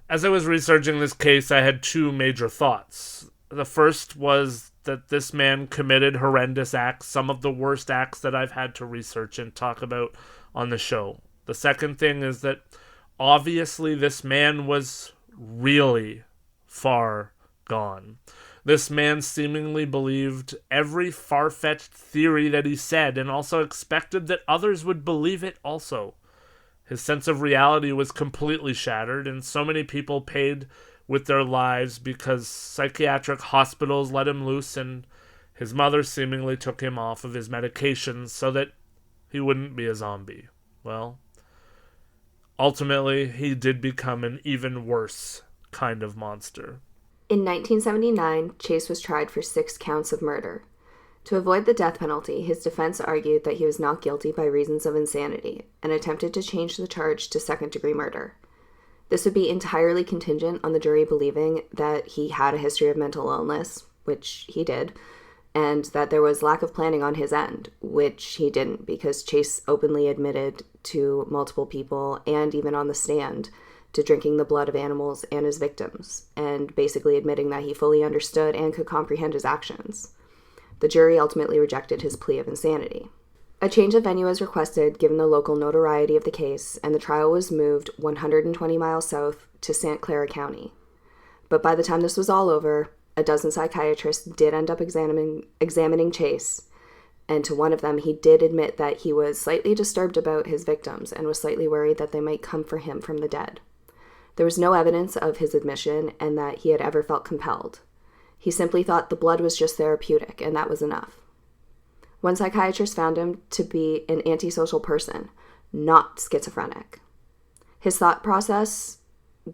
As I was researching this case, I had two major thoughts. The first was that this man committed horrendous acts, some of the worst acts that I've had to research and talk about on the show. The second thing is that obviously this man was really far gone. This man seemingly believed every far-fetched theory that he said, and also expected that others would believe it also. His sense of reality was completely shattered, and so many people paid with their lives because psychiatric hospitals let him loose, and his mother seemingly took him off of his medications so that he wouldn't be a zombie. Well, Ultimately, he did become an even worse kind of monster. In 1979, Chase was tried for 6 counts of murder. To avoid the death penalty, his defense argued that he was not guilty by reasons of insanity and attempted to change the charge to second-degree murder. This would be entirely contingent on the jury believing that he had a history of mental illness, which he did, and that there was lack of planning on his end, which he didn't, because Chase openly admitted to multiple people and even on the stand to drinking the blood of animals and his victims, and basically admitting that he fully understood and could comprehend his actions. The jury ultimately rejected his plea of insanity. A change of venue was requested given the local notoriety of the case, and the trial was moved 120 miles south to St. Clara County. But by the time this was all over, a dozen psychiatrists did end up examining Chase, and to one of them he did admit that he was slightly disturbed about his victims and was slightly worried that they might come for him from the dead. There was no evidence of his admission and that he had ever felt compelled. He simply thought the blood was just therapeutic, and that was enough. One psychiatrist found him to be an antisocial person, not schizophrenic. His thought process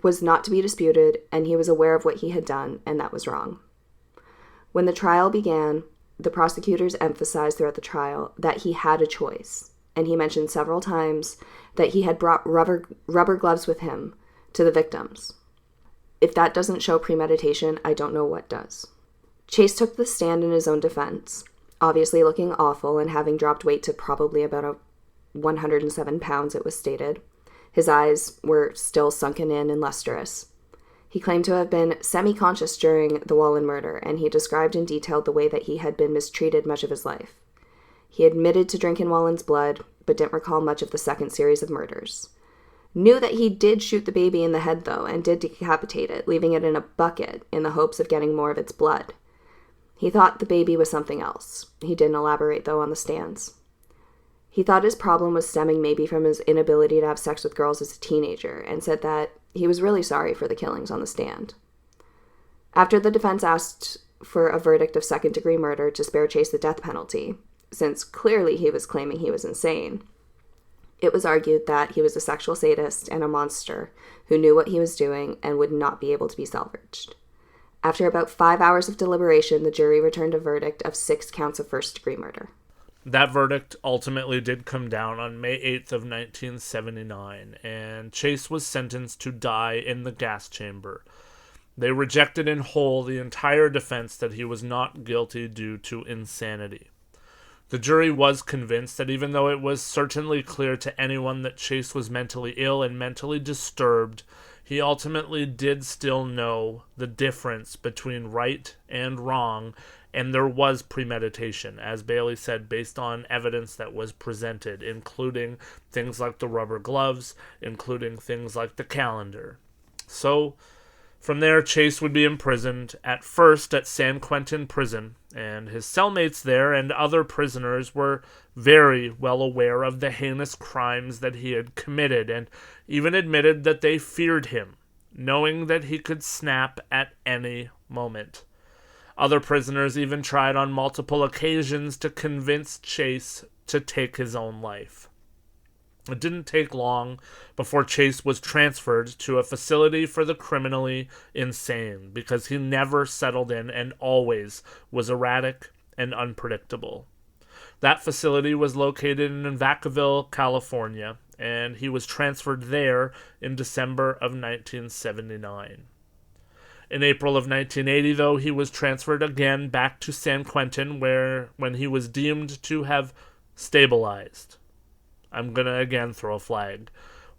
was not to be disputed, and he was aware of what he had done, and that was wrong. When the trial began, the prosecutors emphasized throughout the trial that he had a choice, and he mentioned several times that he had brought rubber gloves with him to the victims. If that doesn't show premeditation, I don't know what does. Chase took the stand in his own defense, obviously looking awful and having dropped weight to probably about 107 pounds, it was stated. His eyes were still sunken in and lustrous. He claimed to have been semi-conscious during the Wallen murder, and he described in detail the way that he had been mistreated much of his life. He admitted to drinking Wallen's blood, but didn't recall much of the second series of murders. Knew that he did shoot the baby in the head, though, and did decapitate it, leaving it in a bucket in the hopes of getting more of its blood. He thought the baby was something else. He didn't elaborate, though, on the stands. He thought his problem was stemming maybe from his inability to have sex with girls as a teenager, and said that he was really sorry for the killings on the stand. After the defense asked for a verdict of second-degree murder to spare Chase the death penalty, since clearly he was claiming he was insane, it was argued that he was a sexual sadist and a monster who knew what he was doing and would not be able to be salvaged. After about 5 hours of deliberation, the jury returned a verdict of 6 counts of first-degree murder. That verdict ultimately did come down on May 8th of 1979, and Chase was sentenced to die in the gas chamber. They rejected in whole the entire defense that he was not guilty due to insanity. The jury was convinced that even though it was certainly clear to anyone that Chase was mentally ill and mentally disturbed, he ultimately did still know the difference between right and wrong, and there was premeditation, as Bailey said, based on evidence that was presented, including things like the rubber gloves, including things like the calendar. So, from there, Chase would be imprisoned, at first at San Quentin Prison, and his cellmates there and other prisoners were very well aware of the heinous crimes that he had committed, and even admitted that they feared him, knowing that he could snap at any moment. Other prisoners even tried on multiple occasions to convince Chase to take his own life. It didn't take long before Chase was transferred to a facility for the criminally insane, because he never settled in and always was erratic and unpredictable. That facility was located in Vacaville, California, and he was transferred there in December of 1979. In April of 1980, though, he was transferred again back to San Quentin, when he was deemed to have stabilized. I'm going to again throw a flag.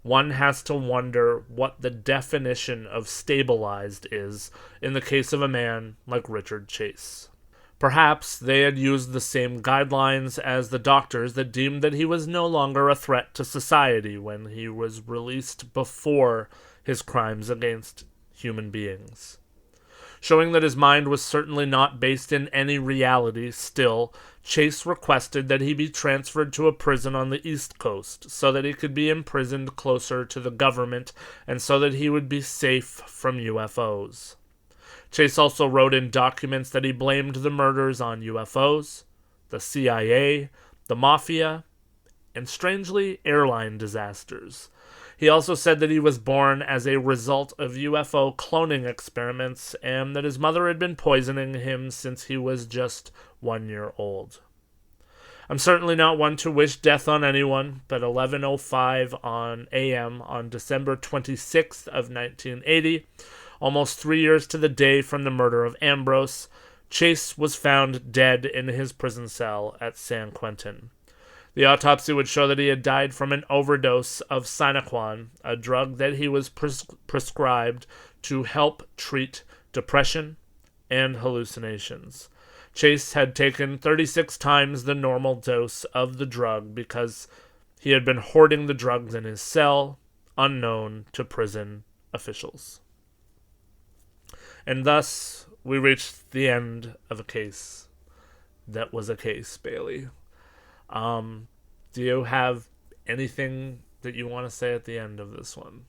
One has to wonder what the definition of stabilized is in the case of a man like Richard Chase. Perhaps they had used the same guidelines as the doctors that deemed that he was no longer a threat to society when he was released before his crimes against human beings. Showing that his mind was certainly not based in any reality still, Chase requested that he be transferred to a prison on the East Coast so that he could be imprisoned closer to the government and so that he would be safe from UFOs. Chase also wrote in documents that he blamed the murders on UFOs, the CIA, the Mafia, and strangely, airline disasters. He also said that he was born as a result of UFO cloning experiments and that his mother had been poisoning him since he was just 1 year old. I'm certainly not one to wish death on anyone, but 11:05 a.m. on December 26th of 1980, almost 3 years to the day from the murder of Ambrose, Chase was found dead in his prison cell at San Quentin. The autopsy would show that he had died from an overdose of Sinequan, a drug that he was prescribed to help treat depression and hallucinations. Chase had taken 36 times the normal dose of the drug because he had been hoarding the drugs in his cell, unknown to prison officials. And thus, we reached the end of a case that was a case, Bailey. Do you have anything that you want to say at the end of this one?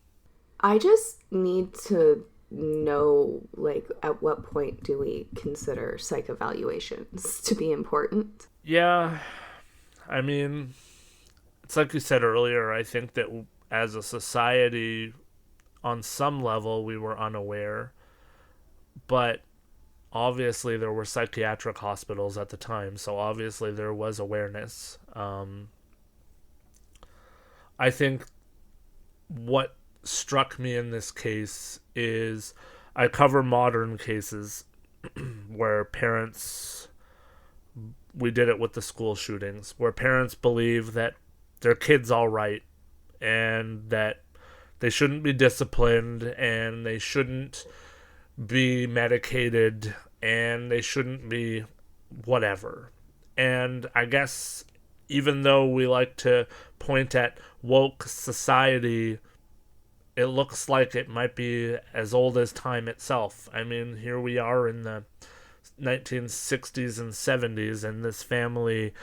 I just need to know, like, at what point do we consider psych evaluations to be important? Yeah, I mean, it's like you said earlier, I think that as a society, on some level, we were unaware, but obviously there were psychiatric hospitals at the time, so obviously there was awareness. I think what struck me in this case is I cover modern cases where parents, we did it with the school shootings, where parents believe that their kid's all right and that they shouldn't be disciplined and they shouldn't be medicated and they shouldn't be whatever. And I guess even though we like to point at woke society, it looks like it might be as old as time itself. I mean, here we are in the 1960s and 70s, and this family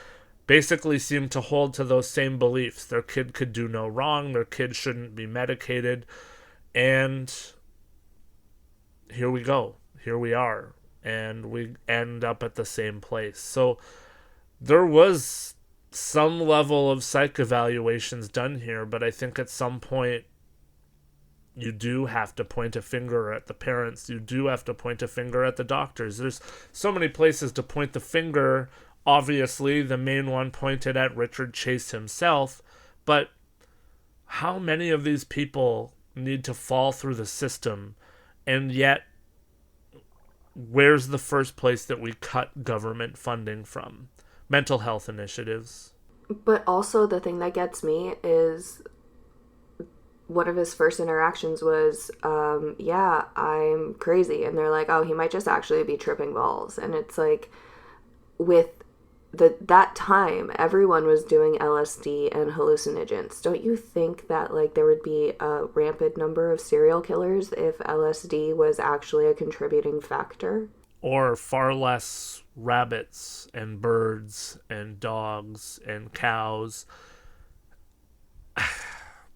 basically seemed to hold to those same beliefs. Their kid could do no wrong, their kid shouldn't be medicated, and here we go. Here we are, and we end up at the same place. So there was some level of psych evaluations done here, but I think at some point you do have to point a finger at the parents. You do have to point a finger at the doctors. There's so many places to point the finger. Obviously, the main one pointed at Richard Chase himself, but how many of these people need to fall through the system? And yet, where's the first place that we cut government funding from? Mental health initiatives. But also the thing that gets me is one of his first interactions was, yeah, I'm crazy. And they're like, oh, he might just actually be tripping balls. And it's like, with that time, everyone was doing LSD and hallucinogens. Don't you think that, like, there would be a rampant number of serial killers if LSD was actually a contributing factor? Or far less rabbits and birds and dogs and cows.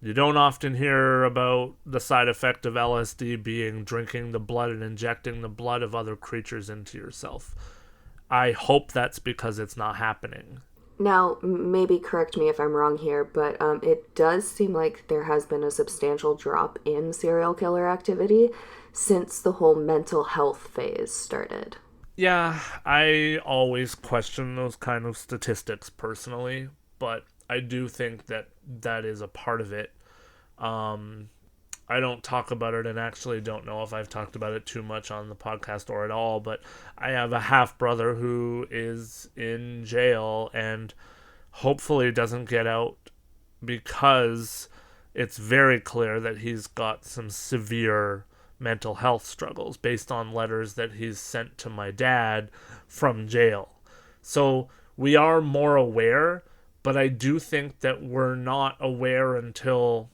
You don't often hear about the side effect of LSD being drinking the blood and injecting the blood of other creatures into yourself. I hope that's because it's not happening. Now, maybe correct me if I'm wrong here, but it does seem like there has been a substantial drop in serial killer activity since the whole mental health phase started. Yeah, I always question those kind of statistics personally, but I do think that that is a part of it. I don't talk about it and actually don't know if I've talked about it too much on the podcast or at all, but I have a half-brother who is in jail and hopefully doesn't get out because it's very clear that he's got some severe mental health struggles based on letters that he's sent to my dad from jail. So we are more aware, but I do think that we're not aware until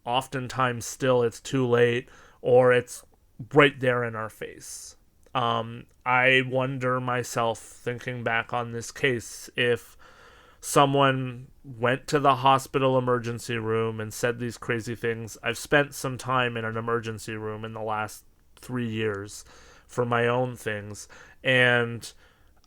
oftentimes still it's too late or it's right there in our face. I wonder myself, thinking back on this case, if someone went to the hospital emergency room and said these crazy things. I've spent some time in an emergency room in the last 3 years for my own things, and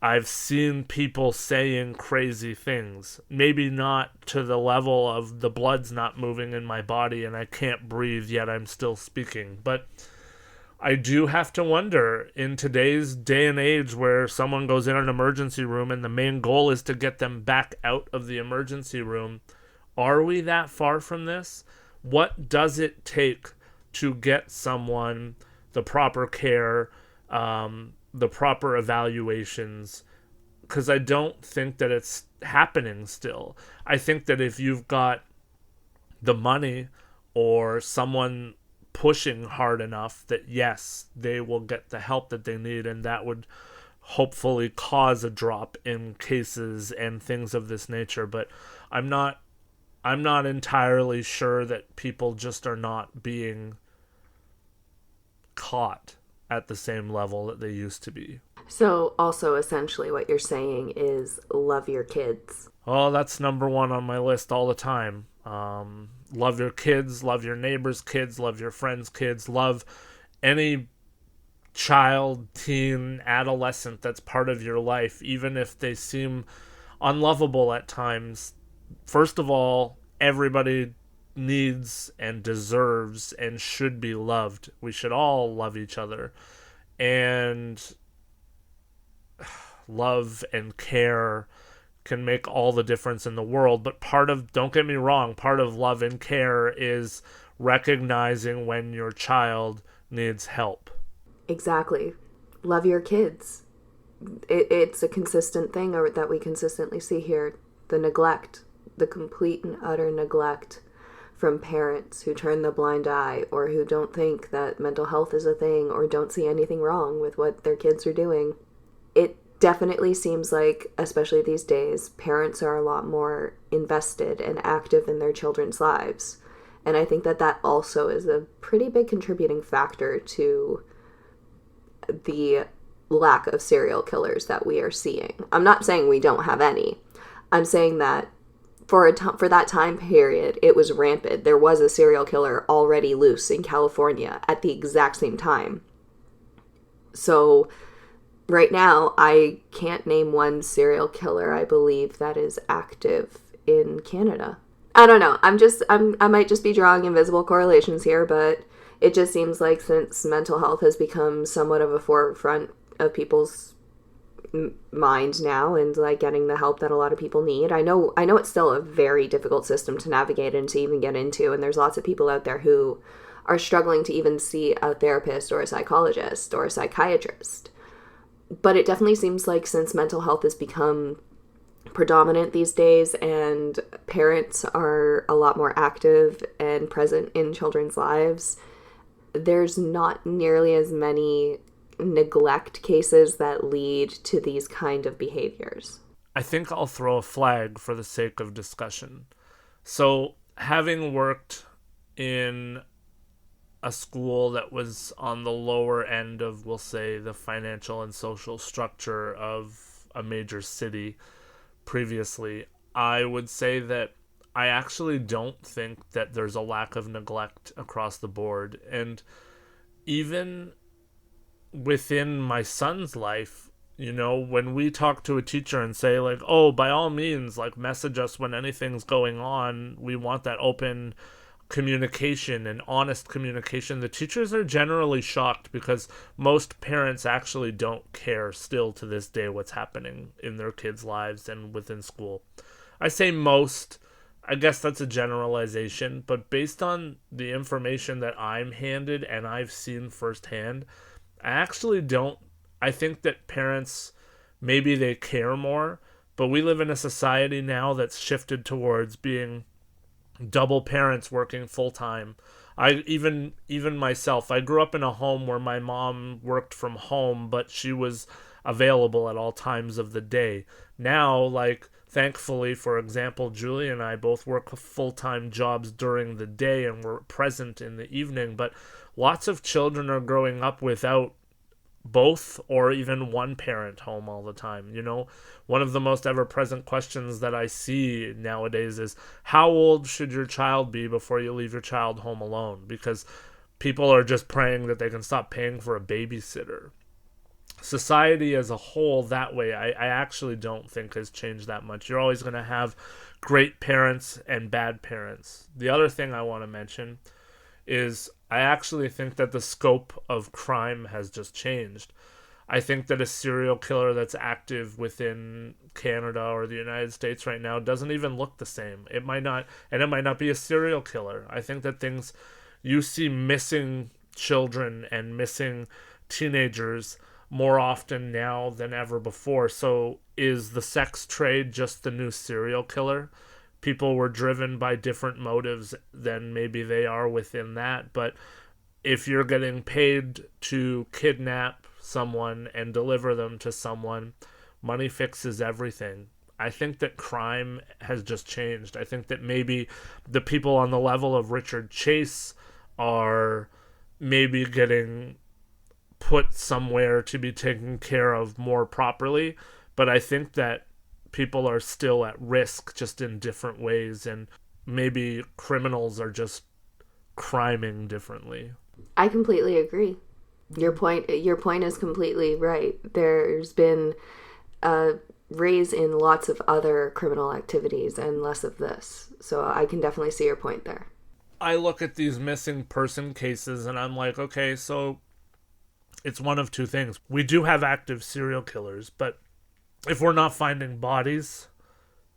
I've seen people saying crazy things. Maybe not to the level of the blood's not moving in my body and I can't breathe yet I'm still speaking. But I do have to wonder, in today's day and age where someone goes in an emergency room and the main goal is to get them back out of the emergency room, are we that far from this? What does it take to get someone the proper care, the proper evaluations? Because I don't think that it's happening still. I think that if you've got the money or someone pushing hard enough, that yes, they will get the help that they need, and that would hopefully cause a drop in cases and things of this nature. But I'm not entirely sure that people just are not being caught at the same level that they used to be. So also essentially what you're saying is love your kids. Oh, that's number one on my list all the time. Love your kids, love your neighbors' kids, love your friends' kids, love any child, teen, adolescent that's part of your life, even if they seem unlovable at times. First of all, everybody needs and deserves and should be loved. We should all love each other. And love and care can make all the difference in the world. But don't get me wrong, part of love and care is recognizing when your child needs help. Exactly. Love your kids. It's a consistent thing that we consistently see here. The neglect, the complete and utter neglect from parents who turn the blind eye or who don't think that mental health is a thing or don't see anything wrong with what their kids are doing. It definitely seems like, especially these days, parents are a lot more invested and active in their children's lives. And I think that also is a pretty big contributing factor to the lack of serial killers that we are seeing. I'm not saying we don't have any. I'm saying that for that time period, it was rampant. There was a serial killer already loose in California at the exact same time. So right now, I can't name one serial killer, I believe, that is active in Canada. I don't know. I might just be drawing invisible correlations here, but it just seems like since mental health has become somewhat of a forefront of people's mind now and like getting the help that a lot of people need. I know it's still a very difficult system to navigate and to even get into, and there's lots of people out there who are struggling to even see a therapist or a psychologist or a psychiatrist. But it definitely seems like since mental health has become predominant these days and parents are a lot more active and present in children's lives, there's not nearly as many neglect cases that lead to these kind of behaviors. I think I'll throw a flag for the sake of discussion. So, having worked in a school that was on the lower end of, we'll say, the financial and social structure of a major city previously, I would say that I actually don't think that there's a lack of neglect across the board. And even within my son's life, when we talk to a teacher and say like, oh, by all means, like message us when anything's going on, we want that open communication and honest communication, the teachers are generally shocked because most parents actually don't care still to this day what's happening in their kids' lives and within school. I say most, I guess that's a generalization, but based on the information that I'm handed and I've seen firsthand, I think that parents, maybe they care more, but we live in a society now that's shifted towards being double parents working full-time. Even myself, I grew up in a home where my mom worked from home, but she was available at all times of the day. Now, like, thankfully, for example, Julie and I both work full-time jobs during the day and we're present in the evening, but lots of children are growing up without both or even one parent home all the time. One of the most ever-present questions that I see nowadays is, how old should your child be before you leave your child home alone? Because people are just praying that they can stop paying for a babysitter. society as a whole that way, I actually don't think has changed that much. You're always going to have great parents and bad parents. The other thing I want to mention is I actually think that the scope of crime has just changed. I think that a serial killer that's active within Canada or the United States right now doesn't even look the same. It might not, and it might not be a serial killer. I think that you see missing children and missing teenagers more often now than ever before. So is the sex trade just the new serial killer? People were driven by different motives than maybe they are within that. But if you're getting paid to kidnap someone and deliver them to someone, money fixes everything. I think that crime has just changed. I think that maybe the people on the level of Richard Chase are maybe getting put somewhere to be taken care of more properly, but I think that people are still at risk, just in different ways, and maybe criminals are just criming differently. I completely agree. Your point is completely right. There's been a raise in lots of other criminal activities and less of this. So I can definitely see your point there. I look at these missing person cases and I'm like, okay, so it's one of two things. We do have active serial killers, but if we're not finding bodies,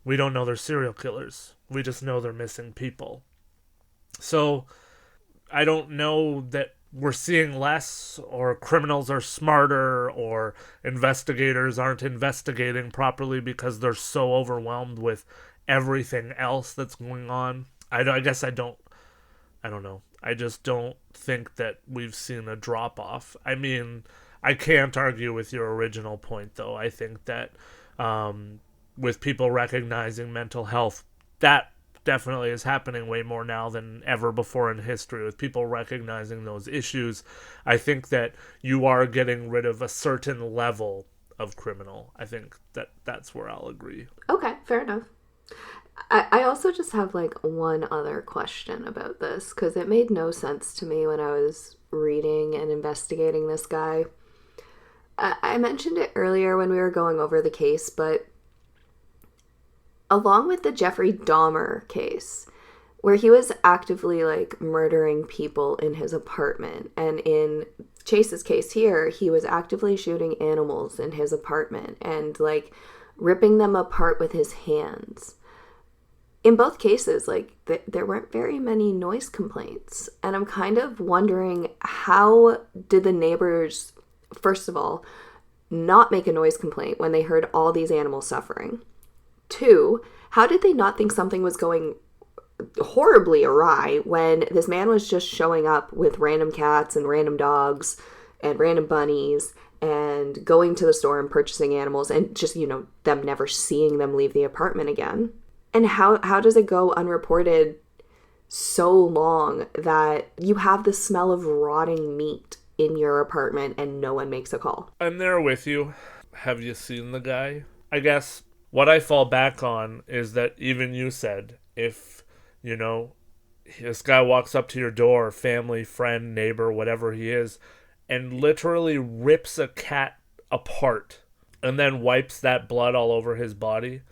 we don't know they're serial killers. We just know they're missing people. So I don't know that we're seeing less, or criminals are smarter, or investigators aren't investigating properly because they're so overwhelmed with everything else that's going on. I don't know. I just don't think that we've seen a drop-off. I mean, I can't argue with your original point, though. I think that with people recognizing mental health, that definitely is happening way more now than ever before in history. With people recognizing those issues, I think that you are getting rid of a certain level of criminal. I think that's where I'll agree. Okay, fair enough. I also just have like one other question about this, because it made no sense to me when I was reading and investigating this guy. I mentioned it earlier when we were going over the case, but along with the Jeffrey Dahmer case, where he was actively like murdering people in his apartment, and in Chase's case here, he was actively shooting animals in his apartment and like ripping them apart with his hands. In both cases, like, there weren't very many noise complaints. And I'm kind of wondering, how did the neighbors, first of all, not make a noise complaint when they heard all these animals suffering? 2, how did they not think something was going horribly awry when this man was just showing up with random cats and random dogs and random bunnies and going to the store and purchasing animals and just, them never seeing them leave the apartment again? And how does it go unreported so long that you have the smell of rotting meat in your apartment and no one makes a call? I'm there with you. Have you seen the guy? I guess what I fall back on is that even you said, if, this guy walks up to your door, family, friend, neighbor, whatever he is, and literally rips a cat apart and then wipes that blood all over his body,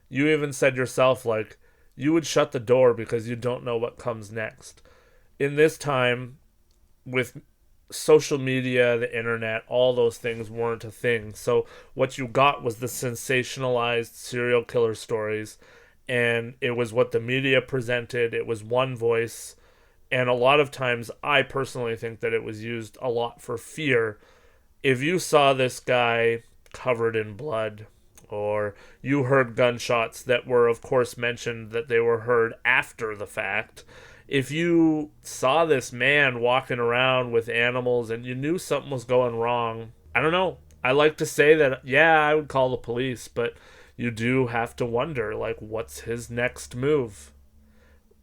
you even said yourself, like, you would shut the door because you don't know what comes next. In this time, with social media, the internet, all those things weren't a thing. So what you got was the sensationalized serial killer stories, and it was what the media presented. It was one voice, and a lot of times I personally think that it was used a lot for fear. If you saw this guy covered in blood, or you heard gunshots that were, of course, mentioned that they were heard after the fact, if you saw this man walking around with animals and you knew something was going wrong, I don't know. I like to say that, yeah, I would call the police, but you do have to wonder, like, what's his next move?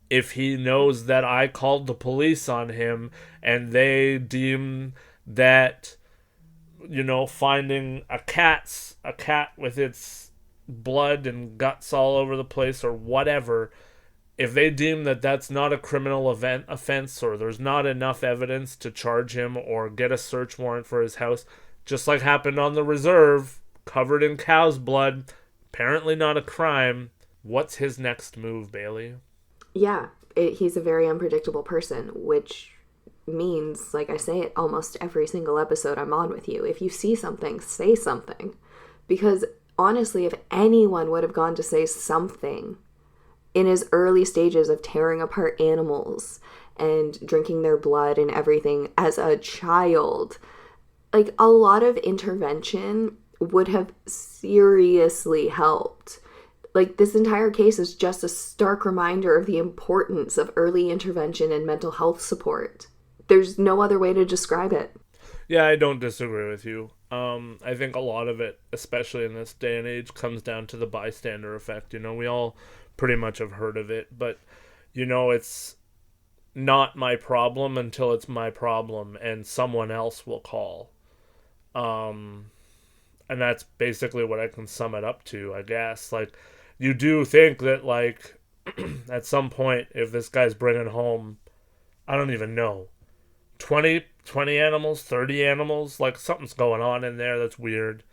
If he knows that I called the police on him and they deem that, finding a cat with its blood and guts all over the place or whatever, if they deem that that's not a criminal offense, or there's not enough evidence to charge him or get a search warrant for his house, just like happened on the reserve, covered in cow's blood, apparently not a crime. What's his next move, Bailey? Yeah, he's a very unpredictable person, which means, like I say it almost every single episode I'm on with you, if you see something, say something. Because honestly, if anyone would have gone to say something in his early stages of tearing apart animals and drinking their blood and everything as a child, like a lot of intervention would have seriously helped. Like, this entire case is just a stark reminder of the importance of early intervention and mental health support. There's no other way to describe it. Yeah, I don't disagree with you. I think a lot of it, especially in this day and age, comes down to the bystander effect. We all pretty much have heard of it, but, it's not my problem until it's my problem and someone else will call. And that's basically what I can sum it up to, I guess. Like, you do think that, like, at some point, if this guy's bringing home, I don't even know, 20 animals, 30 animals, like, something's going on in there that's weird.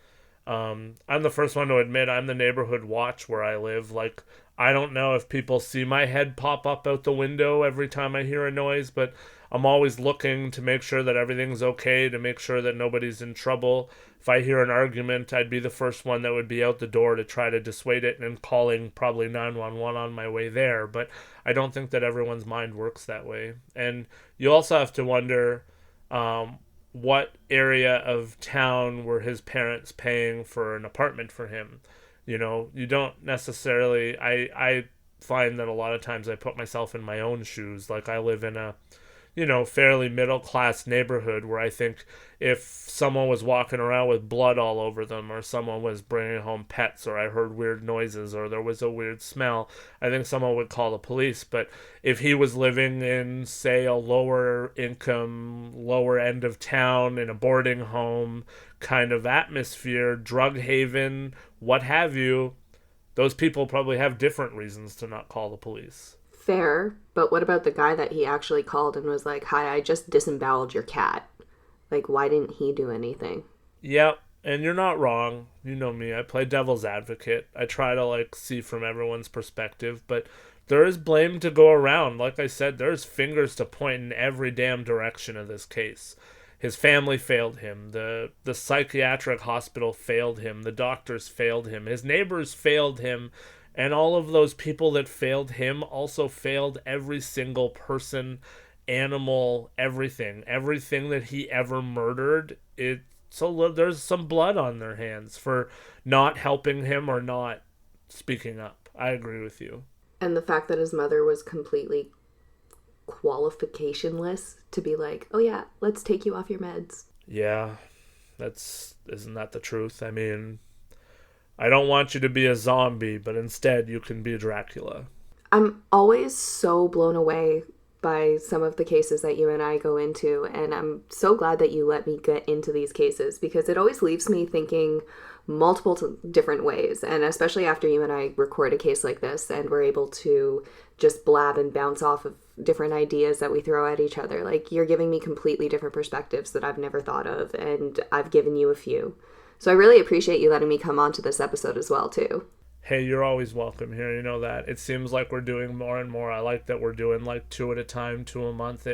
I'm the first one to admit I'm the neighborhood watch where I live. Like, I don't know if people see my head pop up out the window every time I hear a noise, but I'm always looking to make sure that everything's okay, to make sure that nobody's in trouble. If I hear an argument, I'd be the first one that would be out the door to try to dissuade it, and calling probably 911 on my way there. But I don't think that everyone's mind works that way. And you also have to wonder, what area of town were his parents paying for an apartment for him? You don't necessarily, I find that a lot of times I put myself in my own shoes. Like, I live in a, fairly middle class neighborhood where I think if someone was walking around with blood all over them, or someone was bringing home pets, or I heard weird noises, or there was a weird smell, I think someone would call the police. But if he was living in, say, a lower income, lower end of town, in a boarding home kind of atmosphere, drug haven, what have you, those people probably have different reasons to not call the police. Fair, but what about the guy that he actually called and was like, "Hi, I just disemboweled your cat." Like, why didn't he do anything? Yep, and you're not wrong. You know me, I play devil's advocate. I try to, like, see from everyone's perspective, but there is blame to go around. Like I said, there's fingers to point in every damn direction of this case. His family failed him. The psychiatric hospital failed him. The doctors failed him. His neighbors failed him. And all of those people that failed him also failed every single person, animal, everything. Everything that he ever murdered, so there's some blood on their hands for not helping him or not speaking up. I agree with you. And the fact that his mother was completely qualificationless to be like, "Oh yeah, let's take you off your meds." Yeah, isn't that the truth? I mean, I don't want you to be a zombie, but instead you can be Dracula. I'm always so blown away by some of the cases that you and I go into, and I'm so glad that you let me get into these cases, because it always leaves me thinking multiple different ways. And especially after you and I record a case like this and we're able to just blab and bounce off of different ideas that we throw at each other, like, you're giving me completely different perspectives that I've never thought of, and I've given you a few. So I really appreciate you letting me come on to this episode as well, too. Hey, you're always welcome here. You know that. It seems like we're doing more and more. I like that we're doing like 2 at a time, 2 a month.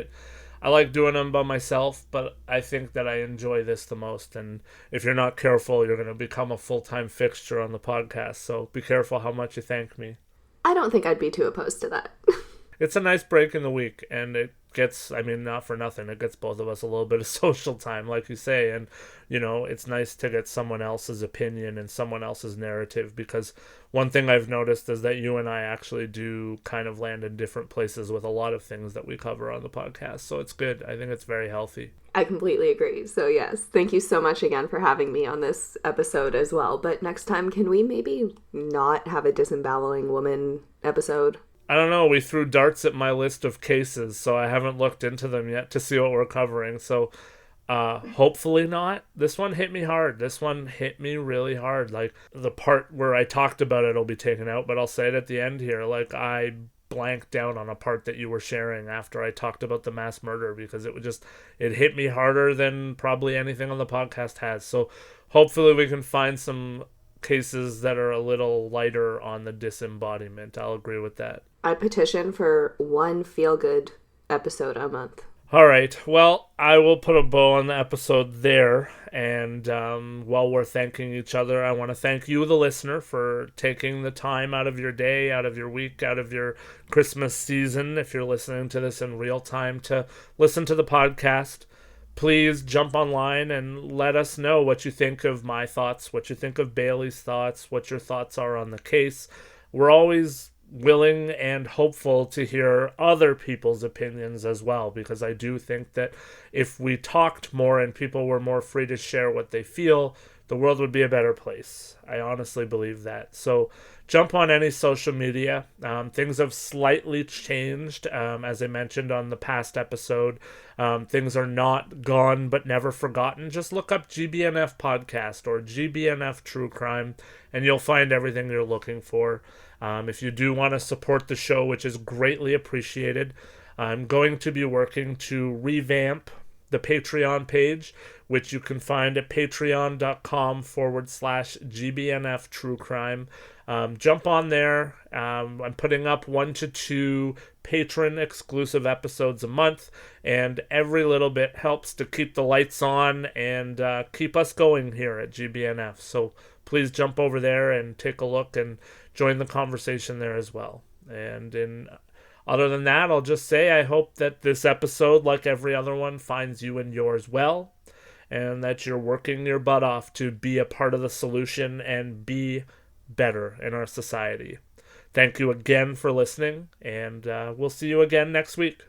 I like doing them by myself, but I think that I enjoy this the most. And if you're not careful, you're going to become a full-time fixture on the podcast. So be careful how much you thank me. I don't think I'd be too opposed to that. It's a nice break in the week, and it gets, I mean, not for nothing, it gets both of us a little bit of social time, like you say, and, it's nice to get someone else's opinion and someone else's narrative, because one thing I've noticed is that you and I actually do kind of land in different places with a lot of things that we cover on the podcast, so it's good. I think it's very healthy. I completely agree. So yes, thank you so much again for having me on this episode as well. But next time, can we maybe not have a disemboweling woman episode? I don't know, we threw darts at my list of cases, so I haven't looked into them yet to see what we're covering, so hopefully not. This one hit me hard. This one hit me really hard. Like, the part where I talked about it will be taken out, but I'll say it at the end here. Like, I blanked out on a part that you were sharing after I talked about the mass murder, because it hit me harder than probably anything on the podcast has. So hopefully we can find some cases that are a little lighter on the disembodiment. I'll agree with that. I petition for one feel-good episode a month. All right. Well, I will put a bow on the episode there. And while we're thanking each other, I want to thank you, the listener, for taking the time out of your day, out of your week, out of your Christmas season, if you're listening to this in real time, to listen to the podcast. Please jump online and let us know what you think of my thoughts, what you think of Bailey's thoughts, what your thoughts are on the case. We're always willing and hopeful to hear other people's opinions as well, because I do think that if we talked more and people were more free to share what they feel, the world would be a better place. I honestly believe that. So jump on any social media. Things have slightly changed, as I mentioned on the past episode. Things are not gone but never forgotten. Just look up GBNF Podcast or GBNF True Crime, and you'll find everything you're looking for. If you do want to support the show, which is greatly appreciated, I'm going to be working to revamp the Patreon page, which you can find at patreon.com/GBNF True Crime. Jump on there. I'm putting up 1 to 2 patron exclusive episodes a month, and every little bit helps to keep the lights on and keep us going here at GBNF. So please jump over there and take a look and join the conversation there as well. And other than that, I'll just say I hope that this episode, like every other one, finds you and yours well, and that you're working your butt off to be a part of the solution and be better in our society. Thank you again for listening, and we'll see you again next week.